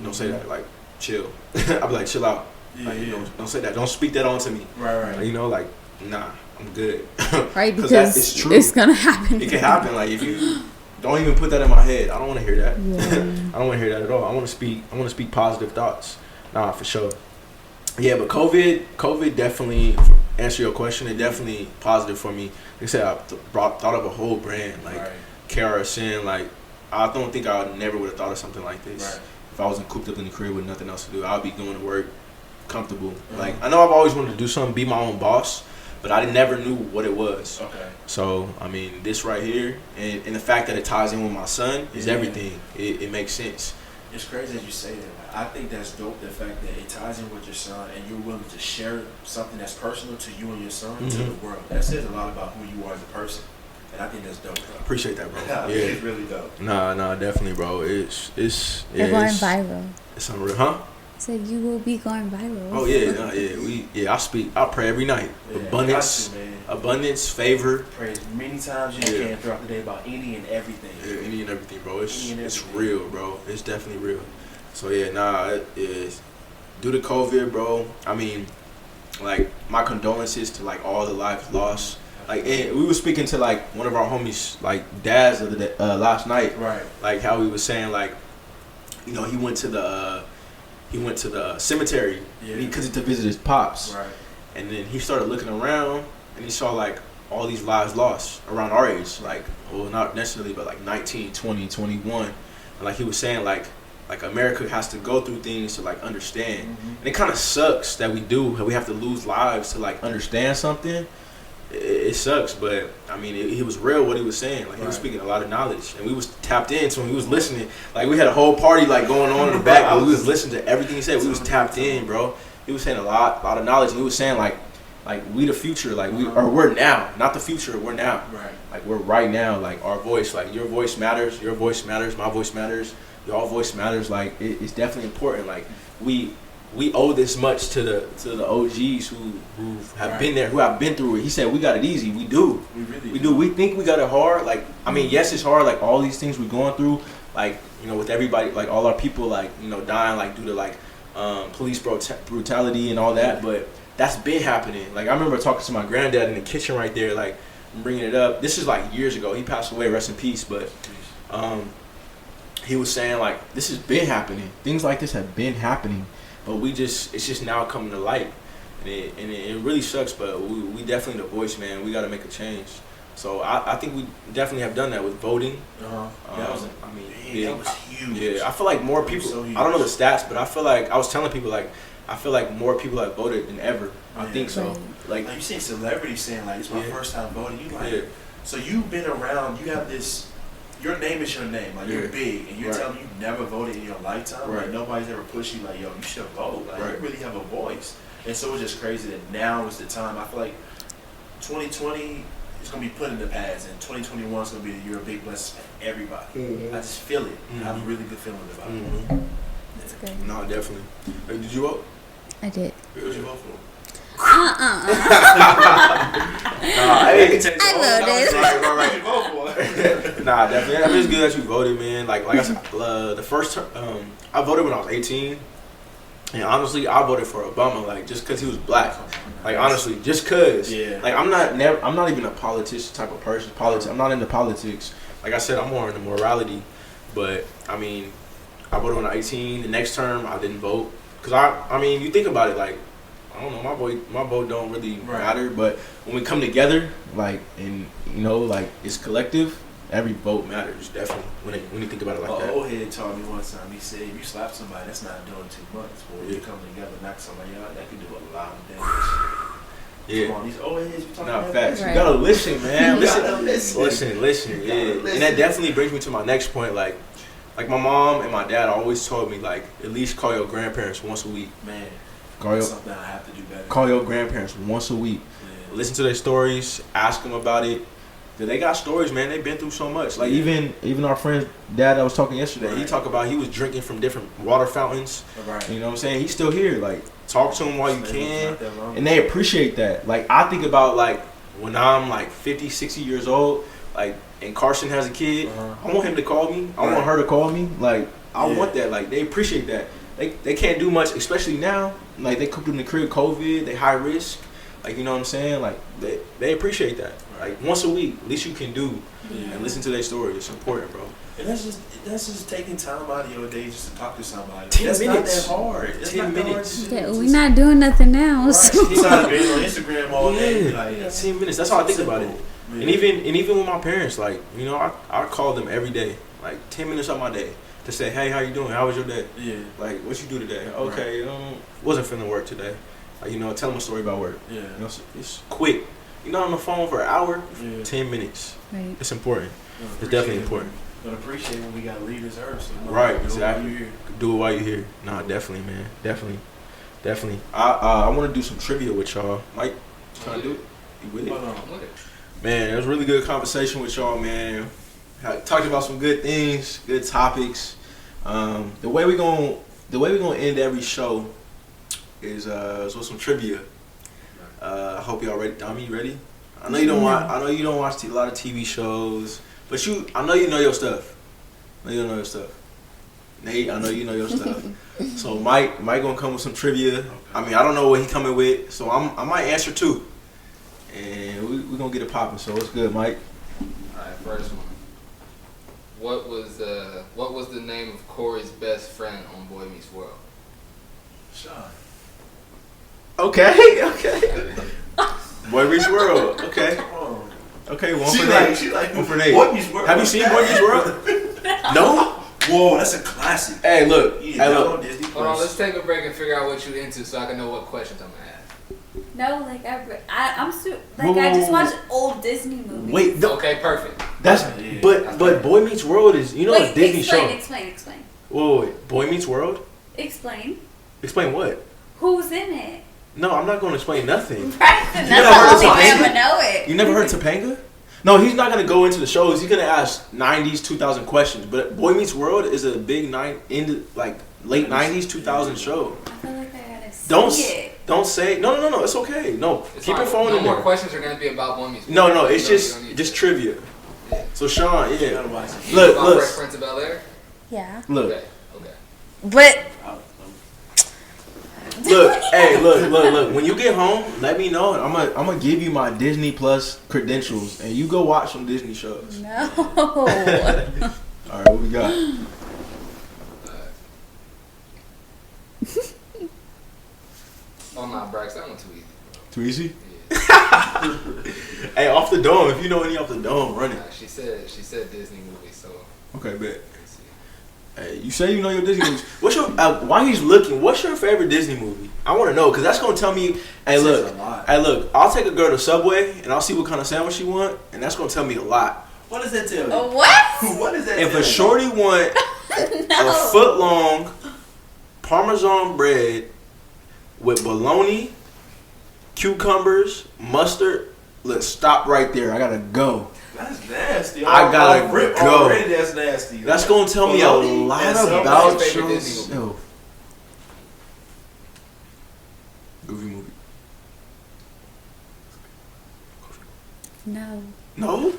Don't say that. Like, chill. I be like, chill out. Like, you know, don't say that. Don't speak that onto me. Right. Like, you know, like, nah, I'm good. Right, because it's true. It's gonna happen. It can happen. Like, if you don't even put that in my head, I don't want to hear that. Yeah. I don't want to hear that at all. I want to speak positive thoughts. Nah, for sure. Yeah, but COVID definitely, answer your question, it definitely positive for me. Like I said, I thought of a whole brand, like KRSN, like, I don't think I never would have thought of something like this. Right. If I wasn't cooped up in the crib with nothing else to do, I'd be going to work comfortable. Like, I know I've always wanted to do something, be my own boss, but I never knew what it was. Okay. So, I mean, this right here, and the fact that it ties in with my son is everything. It makes sense. It's crazy that you say that. I think that's dope, the fact that it ties in with your son and you're willing to share something that's personal to you and your son to the world. That says a lot about who you are as a person. And I think that's dope, bro. Appreciate that, bro. Yeah. It's really dope. Nah, definitely, bro. You're going viral. It's unreal, huh? I said you will be going viral. Oh yeah. I pray every night. Yeah, Abundance, favor. Pray as many times as you can throughout the day about any and everything. Yeah, any and everything, bro. It's real, bro. It's definitely real. So yeah, it is. Due to COVID, bro. I mean, like, my condolences to like all the lives lost. Like, and we were speaking to like one of our homies, like dads of the last night. Right. Like how he was saying, like, you know, he went to the cemetery because to visit his pops. Right. And then he started looking around and he saw like all these lives lost around our age, like, well, not necessarily, but like 19, 20, 21. And like he was saying, like America has to go through things to like understand. And it kind of sucks that we have to lose lives to like understand something. It sucks, but I mean, he was real what he was saying. Like, he was speaking a lot of knowledge, and we was tapped in. So when he was listening, like, we had a whole party like going on in the back, but we was listening to everything he said. We was tapped in, bro. He was saying a lot of knowledge, and he was saying like we the future, like we're now, not the future, we're now. Right. Like, we're right now. Like, our voice, like, your voice matters, my voice matters, y'all voice matters. Like, it's definitely important. Like, we owe this much to the OGs who have been there, who have been through it. He said we got it easy. We do. We do. We think we got it hard. Like, I mean, yes, it's hard. Like, all these things we're going through. Like, you know, with everybody, like all our people, like, you know, dying, like, due to like police brutality and all that. But that's been happening. Like, I remember talking to my granddad in the kitchen right there. Like, I'm bringing it up. This is like years ago. He passed away. Rest in peace. But he was saying, like, this has been happening. Things like this have been happening. But it's just now coming to light, and it really sucks. But we definitely the voice, man. We got to make a change. So I think we definitely have done that with voting. That was huge. Yeah, I feel like more people. So I don't know the stats, but I feel like I was telling people, like, I feel like more people have voted than ever. I think so. Like, you seen celebrities saying, like, it's my first time voting. You like, so you've been around. You have this. Your name is your name. Like, you're big, and you're telling me you've never voted in your lifetime. Right. Like, nobody's ever pushed you, like, yo, you should vote. Like, you really have a voice. And so it's just crazy that now is the time. I feel like 2020 is going to be put in the past, and 2021 is going to be the year of big blessings for everybody. I just feel it. I have a really good feeling about it. That's good. No, definitely. Hey, did you vote? I did. Who did you vote for? I voted. Nah, definitely. I mean, it's good that you voted, man. Like I said, the first term, I voted when I was 18, and honestly, I voted for Obama, like, just because he was black. Like, honestly, just cause. Yeah. Like, I'm not even a politician type of person. I'm not into politics. Like I said, I'm more into morality. But I mean, I voted when I was 18. The next term, I didn't vote, cause I mean, you think about it, like, I don't know, my vote don't really matter, but when we come together, like, and, you know, like, it's collective, every vote matters, definitely, when you think about it like that. Old head told me one time, he said, if you slap somebody, that's not doing too much, but when you come together and knock somebody out, that can do a lot of damage. Yeah. Come on, these old heads, you talking about? Facts. You gotta listen, man. Listen, yeah. And that definitely brings me to my next point, like my mom and my dad always told me, like, at least call your grandparents once a week. Man. Something I have to do better. Call your grandparents once a week. Yeah. Listen to their stories. Ask them about it. They got stories, man. They've been through so much. Like, even our friend's dad that was talking yesterday, he talked about he was drinking from different water fountains. Right. You know what I'm saying? He's still here. Like, talk to him while you can. And they appreciate that. Like, I think about, like, when I'm like 50, 60 years old, like, and Carson has a kid, I want him to call me. I want her to call me. Like, I want that. Like, they appreciate that. They can't do much, especially now. Like, they cooked in the crib, COVID, they high risk. Like, you know what I'm saying? Like, they appreciate that. Like, once a week, at least you can do and listen to their story. It's important, bro. And that's just taking time out of your day just to talk to somebody. 10 that's minutes. Not that hard. It's 10 minutes. We're not doing nothing now. Right. So. He's not on Instagram all day. Like, 10 minutes. That's how I think about it. And even with my parents, like, you know, I call them every day, like 10 minutes of my day, to say, hey, how you doing? How was your day? Yeah. Like, what you do today? Okay, wasn't feeling work today. Like, you know, tell them a story about work. Yeah. You know, it's quick. You're not on the phone for an hour, Yeah. 10 minutes. Right. It's important. It's definitely important. But appreciate when we got to leave this earth. So Right, exactly. Do it while you're here. Nah, definitely, man. Definitely. I want to do some trivia with y'all. Mike, trying to do it? You with it? Hold on. Man, it was a really good conversation with y'all, man. Talked about some good things, good topics. The way we gonna end every show is with some trivia. I hope y'all ready. Dami, you ready? I know you don't watch. I know you don't watch a lot of TV shows, but I know you know your stuff. Nate, I know you know your stuff. So Mike gonna come with some trivia. I mean, I don't know what he coming with, so I might answer too, and we gonna get it popping. So what's good, Mike? All right, first one. What was the name of Corey's best friend on Boy Meets World? Sean. Okay. Boy Meets World. Okay. Okay, one for Nate. Boy Meets World. Have you seen Boy Meets World? No? Whoa, that's a classic. Hey, look. Disney Hold on, let's take a break and figure out what you into so I can know what questions I'm gonna ask. No, like I just watched old Disney movies. Wait, Okay, perfect. but Boy Meets World is, you know, a Disney show. Explain. Wait. Boy Meets World? Explain. Explain what? Who's in it? No, I'm not going to explain nothing. Braxton, You that's never heard the of only way I'm Topanga? gonna know it. You never heard Topanga? No, he's not going to go into the shows. He's going to ask 90s, 2000 questions. But Boy Meets World is a big late 90s, 2000 show. I feel like I gotta see it. Don't say no. It's okay. No, It's keep fine. your phone No in more there. questions are gonna be about Boy Meets World. No, it's You don't need just to. trivia. Yeah. So Sean, You yeah, gotta watch it. You know about look, Fresh Prince of Bel-Air? Yeah. look. Okay. But Look, hey, look. When you get home, let me know. I'm gonna give you my Disney Plus credentials, and you go watch some Disney shows. no. All right, what we got? Oh nah, Brax, that one too easy. Too easy? Yeah. Hey, off the dome. If you know any off the dome, run it. Nah, she said Disney movies, so Okay, bet. let's see. Hey, you say you know your Disney movies. What's your? While he's looking, what's your favorite Disney movie? I want to know because that's gonna tell me. Hey, look. I'll take a girl to Subway and I'll see what kind of sandwich she want, and that's gonna tell me a lot. What does that tell you? What? What does that If tell a you? shorty want a foot long Parmesan bread with bologna, cucumbers, mustard, let's stop right there. I gotta go. That's nasty. I gotta go. Already that's nasty. That's gonna tell me a lot about yourself. Goofy movie. No. No?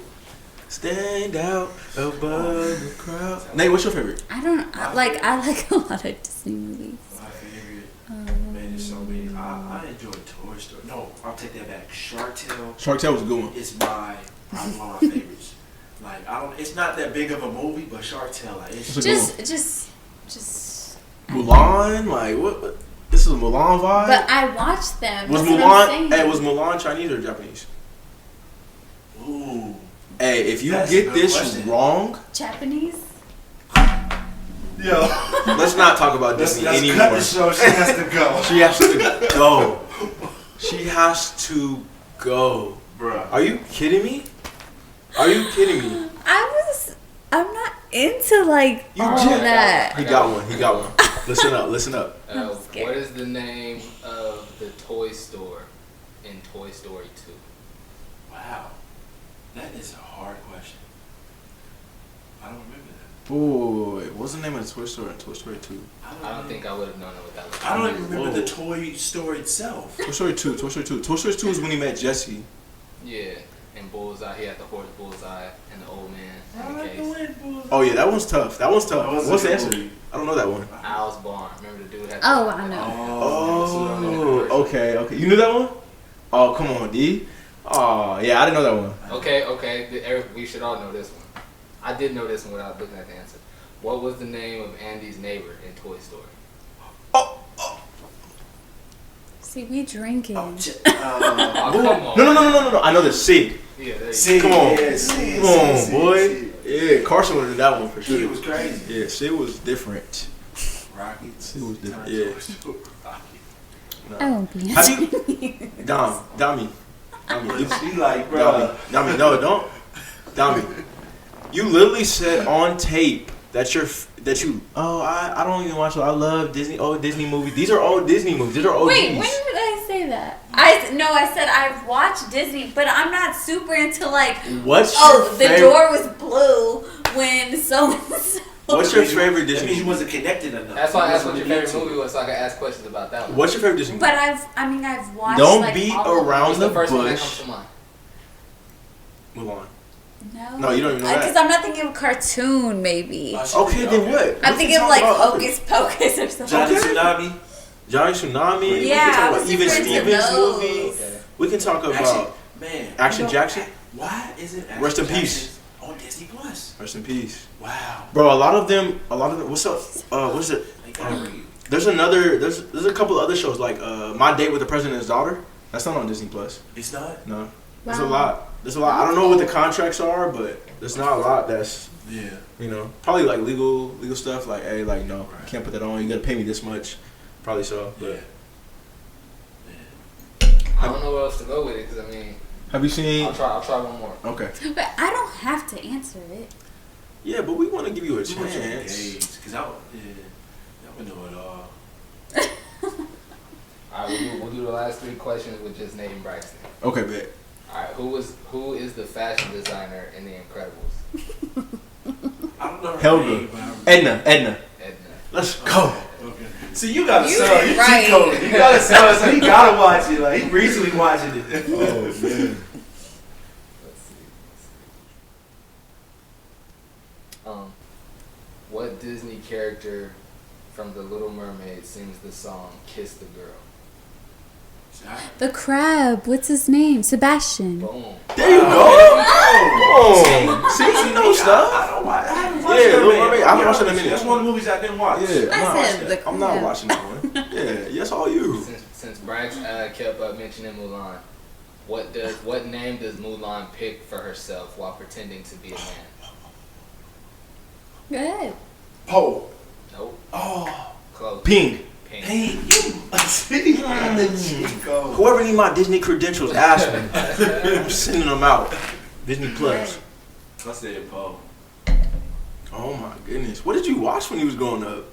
Stand out above the crowd. Nate, what's your favorite? I like a lot of Disney movies. My favorite. Man, there's so many. I enjoy Toy Story. No, I'll take that back. Shark Tale. Shark Tale was a good one. It's probably one of my favorites. Like it's not that big of a movie, but Shark Tale, like it's What's a good one? Just. Mulan? Like, what? This is a Mulan vibe? But I watched them. Was That's what I'm Mulan? saying. Hey, was Mulan Chinese or Japanese? ooh. Hey, if you That's a get good this question. wrong, Japanese? Yo. let's not talk about Let's Disney cut anymore. the show. She has to go. She has to go. She has to go. Bruh. Are you kidding me? Are you kidding me? I'm not into like You all just- that. He got one. Listen up. I'm scared. What is the name of the toy store in Toy Story 2? Wow. That is a hard question. I don't remember that. Boy, what's the name of the Toy Story in Toy Story 2? I don't think I would have known what that was. I don't even remember Whoa. the Toy Story itself. Toy Story 2. Toy Story 2 is when he met Jessie. Yeah, and Bullseye. He had the horse Bullseye and the old man in the case. Oh yeah, that one's tough. That was What's a the good answer? movie. I don't know that one. Owl's Barn. Remember the dude had. Oh, I know. Oh, okay. You knew that one? Oh, come on, D. Oh, yeah, I didn't know that one. Okay. We should all know this one. I did know this one without looking at the answer. What was the name of Andy's neighbor in Toy Story? See, we drinking. Oh, come on. No. I know the Sig. Yeah, there you Sig, Come on. yeah, Sig, Come on, Sig, boy. Sig. Yeah, Carson would have done that one for sure. It was crazy. Yeah, Sig was different. Rockets. It was different. Yeah. I won't be Have answering. you, Dami, She like, bro. Dami, no, don't, Dami. You literally said on tape that I don't even watch. I love old Disney movies. These are old Disney movies. These are old. Wait, when did I say that? I said I've watched Disney, but I'm not super into like. What's your favorite? The door was blue when so. What's your favorite Disney? That means you movie? wasn't connected enough. That's why I asked what your favorite movie was, so I could ask questions about that one. What's your favorite Disney movie? But I've watched. Don't like, beat all of them. around What's the the first one that bush. comes to mind? Move on. No, you don't even know that. Because I'm not thinking of cartoon, maybe. Okay, then what? I'm thinking of like Hocus Pocus or something. Johnny Tsunami. Johnny Tsunami. Yeah, we can I talk was about Even super into Stevens those. movie. Okay. We can talk about Action Jackson. Why isn't Action Rest in Jackson peace. on Disney Plus? Rest in peace, Wow. bro. A lot of them. What's up? What's it? They gotta read. There's a couple other shows like My Date with the President's Daughter. That's not on Disney Plus. It's not? No, there's a Wow. lot. There's a lot. I don't know what the contracts are, but there's not a lot. That's Yeah. probably like legal stuff. Like, hey, like no, Right. you can't put that on. You gotta pay me this much. Probably so. But Yeah. I don't know where else to go with it, because I mean, have you seen? I'll try one more. Okay. But I don't have to answer it. Yeah, but we want to give you a Too much chance. engaged, cause I would know it all. Alright, we'll do the last 3 questions with just Nate and Braxton. Okay, bet. Alright, who is the fashion designer in The Incredibles? I don't know her Helga. name, but Edna. Edna. Let's go. Okay. See, you gotta You sell it. right. You gotta sell it, so he gotta watch it. Like, he recently watching it. Oh man. Let's see. What Disney character from The Little Mermaid sings the song "Kiss the Girl"? The crab. What's his name? Sebastian. Boom. There you go. Oh. See, you know stuff. I haven't watched Yeah, Little Mermaid. I haven't watched it in a minute. That's one of the movies I didn't watch. Yeah, I said the I'm not crab. watching that one. Yeah, yes, all you. Since Brax kept mentioning Mulan, what name does Mulan pick for herself while pretending to be a man? Good. Poe. Nope. Oh. Close. Ping. Pink. Hey, you. See, Chico. Whoever need my Disney credentials, ask me. I'm sending them out. Disney Plus. I said Poe. Oh my goodness. What did you watch when you was growing up?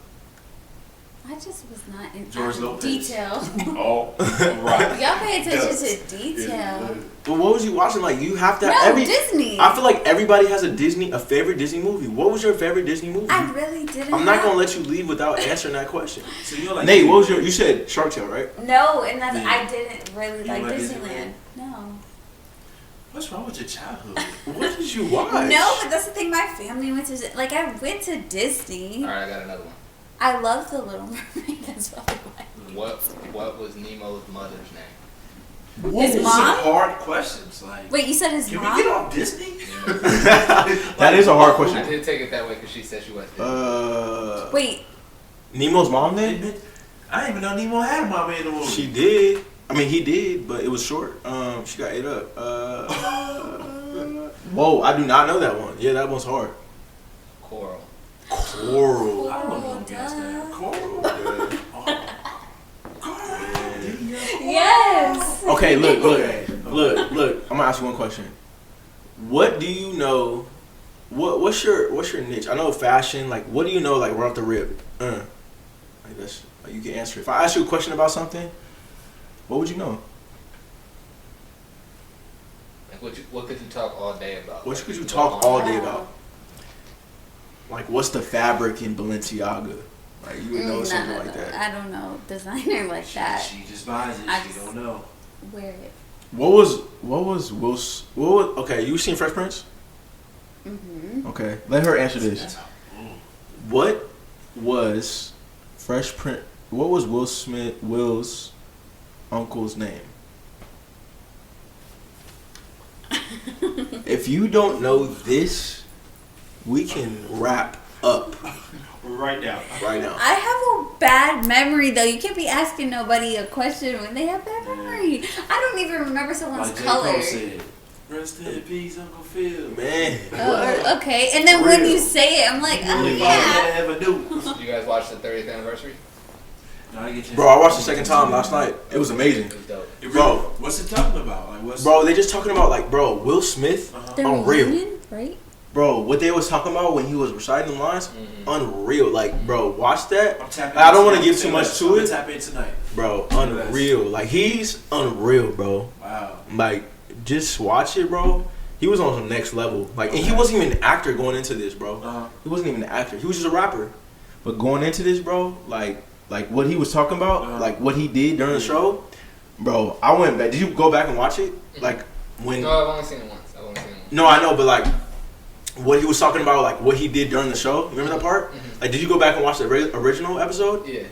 I just was not in George Lopez. detail. Oh, right. Y'all pay attention Yes. to detail. But what was you watching? Like you have to No, Disney. I feel like everybody has a favorite Disney movie. What was your favorite Disney movie? I really didn't. I'm not gonna let you leave without answering that question. So you like Nate, what was you said Shark Tale, right? No, and that's Yeah. I didn't really You like like Disneyland. No. What's wrong with your childhood? What did you watch? No, but that's the thing. My family went to I went to Disney. All right, I got another one. I love The Little Mermaid. That's probably why. What was Nemo's mother's name? His These mom? are hard questions. Like, Wait, you said his can mom? we get off Disney? That is a hard I question. did take it that way because she said she wasn't. Wait, Nemo's mom then? I didn't even know Nemo had a mama in the movie. She did. I mean, he did, but it was short. She got ate up. Whoa, I do not know that one. Yeah, that one's hard. Coral. Coral. I don't know who guessed that. Coral. yes. Okay, look. Okay. I'm gonna ask you one question. What do you know? What's your niche? I know fashion. Like, what do you know? Like, right off the rip. Like this. Like, you can answer. If I ask you a question about something, what would you know? Like what could you talk all day about? What Like, could you go talk on. all day about? Like, what's the fabric in Balenciaga? Like, you would know something like that. I don't know designer like that. She just buys it. I She just- don't know. Wear it. Okay, you seen Fresh Prince? Mhm. Okay, let her answer this. That's What was Will's uncle's name? If you don't know this, we can wrap up right now. right now. I have a bad memory though. You can't be asking nobody a question when they have bad memory. I don't even remember someone's Like J. color. Cole said, rest in peace, Uncle Phil. Man. Oh, okay. And then when you say it, I'm like, oh yeah. Ever do. You guys watched the 30th anniversary? No, I get you. Bro, I watched the second time last night. It was amazing. It was dope. Bro. What's it talking about? Like, what's Bro, they just talking about like, bro, Will Smith, The unreal. reunion, right? Bro, what they was talking about when he was reciting the lines, unreal. Like, bro, watch that. I'm tapping I don't in want to tonight. give too much to I'm it. tap in tonight. Bro, unreal. Like, he's unreal, bro. Wow. Like, just watch it, bro. He was on some next level. Like, and he wasn't even an actor going into this, bro. He wasn't even an actor. He was just a rapper. But going into this, bro, like what he was talking about, like what he did during the show, bro, I went back. Did you go back and watch it? Like, when... No, I've only seen it once. No, I know, but like, what he was talking about, like what he did during the show. Remember that part? Like, did you go back and watch the original episode? Yeah.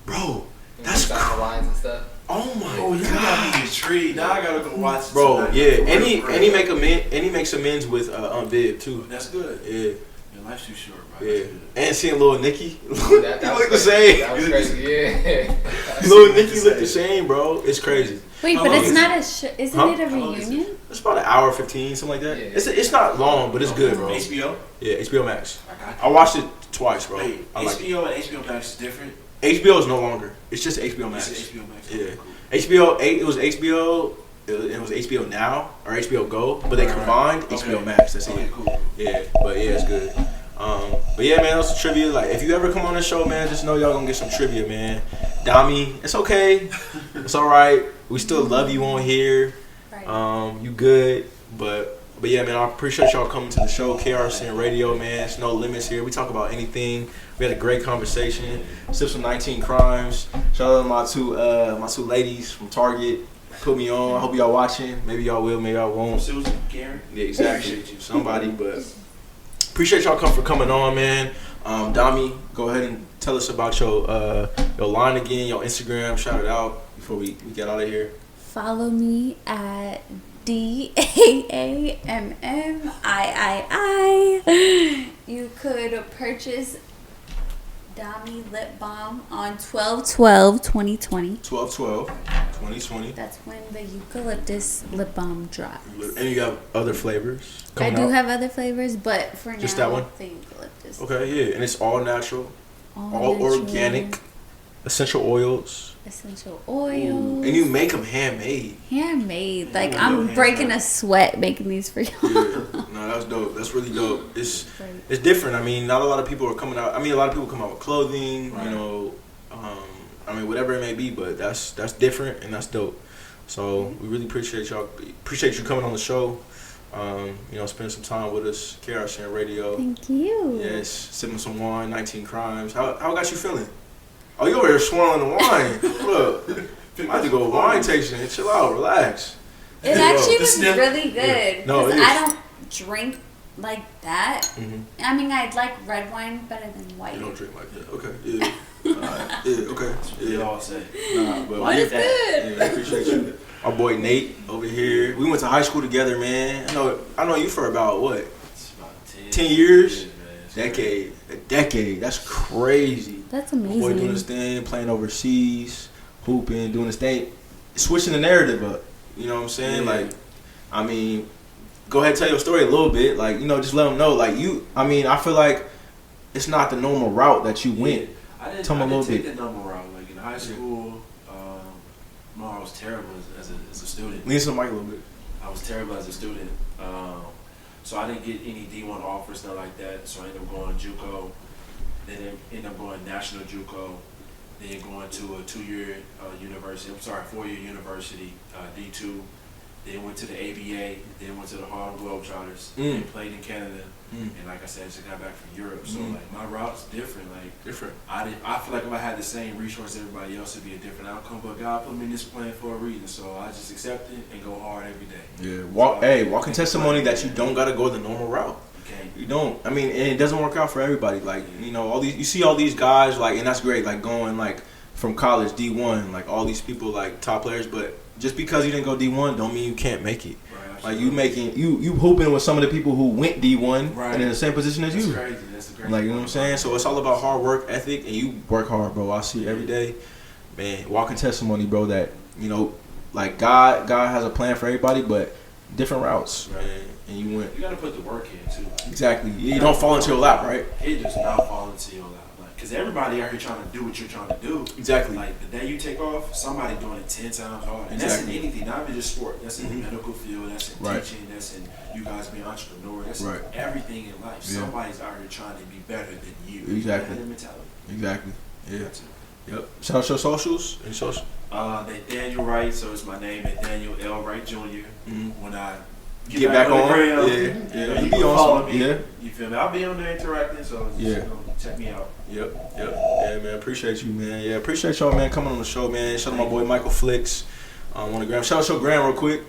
Bro, And that's the lines and stuff. Oh my You got me intrigued. Now I gotta go watch it. bro, tonight. yeah, and he For real. makes amends with Viv too. That's good. Yeah, Your life's too short, bro. yeah, That's good. and seeing Lil Nicky, he That look was the crazy. same. That was crazy, yeah. Lil Nicky look the same, bro. It's crazy. Wait, How but long it's is not a isn't Huh? it a How long is it? reunion? It's about an hour 15, something like that. Yeah. It's not long, but it's good, bro. HBO? Yeah, HBO Max. I got I watched it twice, bro. Wait, I like it. HBO and HBO Max is different? HBO is no longer. It's just HBO Max. It's HBO Max. Yeah. Cool. HBO 8. It was HBO. It was HBO Now or HBO Go, but they Right. combined Okay. HBO Max. That's Okay, it. cool. Yeah, but yeah, it's good. But yeah, man, that's the trivia. Like, if you ever come on the show, man, just know y'all gonna get some trivia, man. Dami, it's okay. It's all right. We still love you on here. Right. You good, but yeah, man, I appreciate y'all coming to the show. KRSN Radio, man. It's no limits here. We talk about anything. We had a great conversation. Still some 19 crimes. Shout out to my two ladies from Target. Put me on. I hope y'all watching. Maybe y'all will. Maybe y'all won't. Susan, Karen. Yeah, exactly. Somebody, but appreciate y'all for coming on, man. Dami, go ahead and tell us about your line again, your Instagram. Shout it out before we get out of here. Follow me at DAAMMIII. You could purchase Dami Lip Balm on 12/12/2020. 12/12/2020. That's when the eucalyptus lip balm drops. And you got other flavors I coming do out? have other flavors, but for Just now, that one? the eucalyptus. Okay, yeah, and it's all natural, all natural, organic, essential oils, essential oils, and you make them handmade. handmade. Like Ooh, I'm real breaking handmade. a sweat making these for y'all. Yeah, no, that's dope. That's really dope. It's Right. it's different. I mean, not a lot of people are coming out. I mean, a lot of people come out with clothing, Right. you know. I mean, whatever it may be, but that's different and that's dope. So we really appreciate y'all. Appreciate you coming on the show. You know, spending some time with us. KRSN Radio. Thank you. Yes, sipping some wine. 19 crimes. How got you feeling? Oh, you over here swirling the wine. Look, I have to go wine tasting. Chill out, relax. It Yeah, actually the was sniff- really good. Yeah. No, 'cause it is. I don't drink like that. Mm-hmm. I mean, I like red wine better than white. You don't drink like that. Okay. Yeah. Yeah. Okay. They Yeah. all say. Nah, but What we- is good? Yeah, I appreciate you. Our boy Nate over here. We went to high school together, man. I know you for about what? It's about 10 years? man. It's Decade. A decade. That's crazy. That's My boy doing his amazing. thing, playing overseas, hooping, doing his thing, switching the narrative up. You know what I'm saying? Yeah. Like, I mean, go ahead and tell your story a little bit. Like, you know, just let them know. Like, I mean, I feel like it's not the normal route that you went. I didn't, Tell me I a didn't little take bit. the normal route. Like in high school, I was terrible as a student. Lean to the mic a little bit. I was terrible as a student. So I didn't get any D1 offers, nothing like that. So I ended up going JUCO. Then ended up going National JUCO. Then going to a 4-year university, D2. Then went to the ABA. Then went to the Harlem Globetrotters. Then played in Canada. And like I said, I just got back from Europe. So like my route's different. Like Different. I feel like if I had the same resource as everybody else, it'd be a different outcome. But God put me in this plan for a reason, so I just accept it and go hard every day. Yeah. Walking testimony that you don't gotta go the normal route. Okay. You don't. I mean, and it doesn't work out for everybody. Like, you know, you see all these guys, like, and that's great. Like going like from college D1, like all these people like top players. But just because you didn't go D1, don't mean you can't make it. Right. Like you making you hooping with some of the people who went D1 and in the same position as you. That's crazy. That's crazy. Like, you know what I'm saying? So it's all about hard work ethic, and you work hard, bro. I see it every day, man. Walking testimony, bro. That like God has a plan for everybody, but different routes, man. And you went. You gotta put the work in too. Exactly. You don't fall into your lap, right? It does not fall into your lap. Because everybody out here trying to do what you're trying to do. Exactly. Like the day you take off, somebody doing it 10 times harder. And that's in anything, not even just sport. That's in the medical field. That's in teaching. That's in you guys being entrepreneurs. That's in everything in life. Yeah. Somebody's out here trying to be better than you. Exactly. That mentality. Exactly. Yeah. Yep. Shout out your socials. Any social? Nathaniel Wright. So it's my name, Nathaniel L. Wright Jr. When I get back on, yeah, you can follow me. Yeah, you feel me? I'll be on there interacting, so just, check me out. Yep. Yeah, man. Appreciate you, man. Yeah, appreciate y'all, man, coming on the show, man. Shout out my boy Michael Flicks on the gram. Shout out your gram real quick.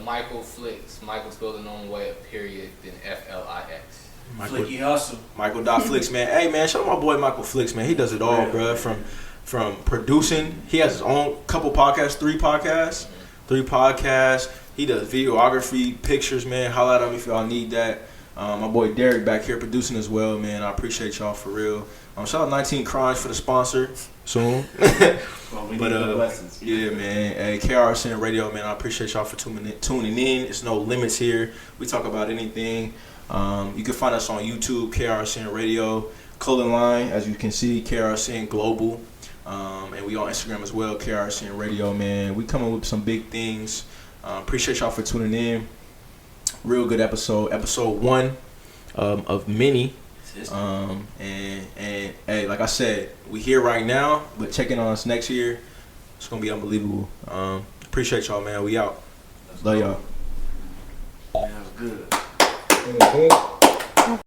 Michael Flicks. Michael spelled the normal way, a period, then F-L-I-X. Flicky Hustle. Michael.Flicks, man. Hey, man, shout out my boy Michael Flicks, man. He does it all, bro. From producing. He has his own couple podcasts, 3 podcasts. 3 podcasts. He does videography, pictures, man. Holla at him if y'all need that. My boy Derek back here producing as well, man. I appreciate y'all for real. Shout out 19 Crimes for the sponsor soon. Yeah, man. Hey, KRSN Radio, man. I appreciate y'all for tuning in. It's no limits here. We talk about anything. You can find us on YouTube, KRSN Radio. Clothing line, as you can see, KRSN Global. And we on Instagram as well, KRSN Radio, man. We coming with some big things. Appreciate y'all for tuning in. Real good episode 1 of many. And hey, like I said, we here right now, but check in on us next year. It's gonna be unbelievable. Appreciate y'all, man. We out. Love y'all. That was good.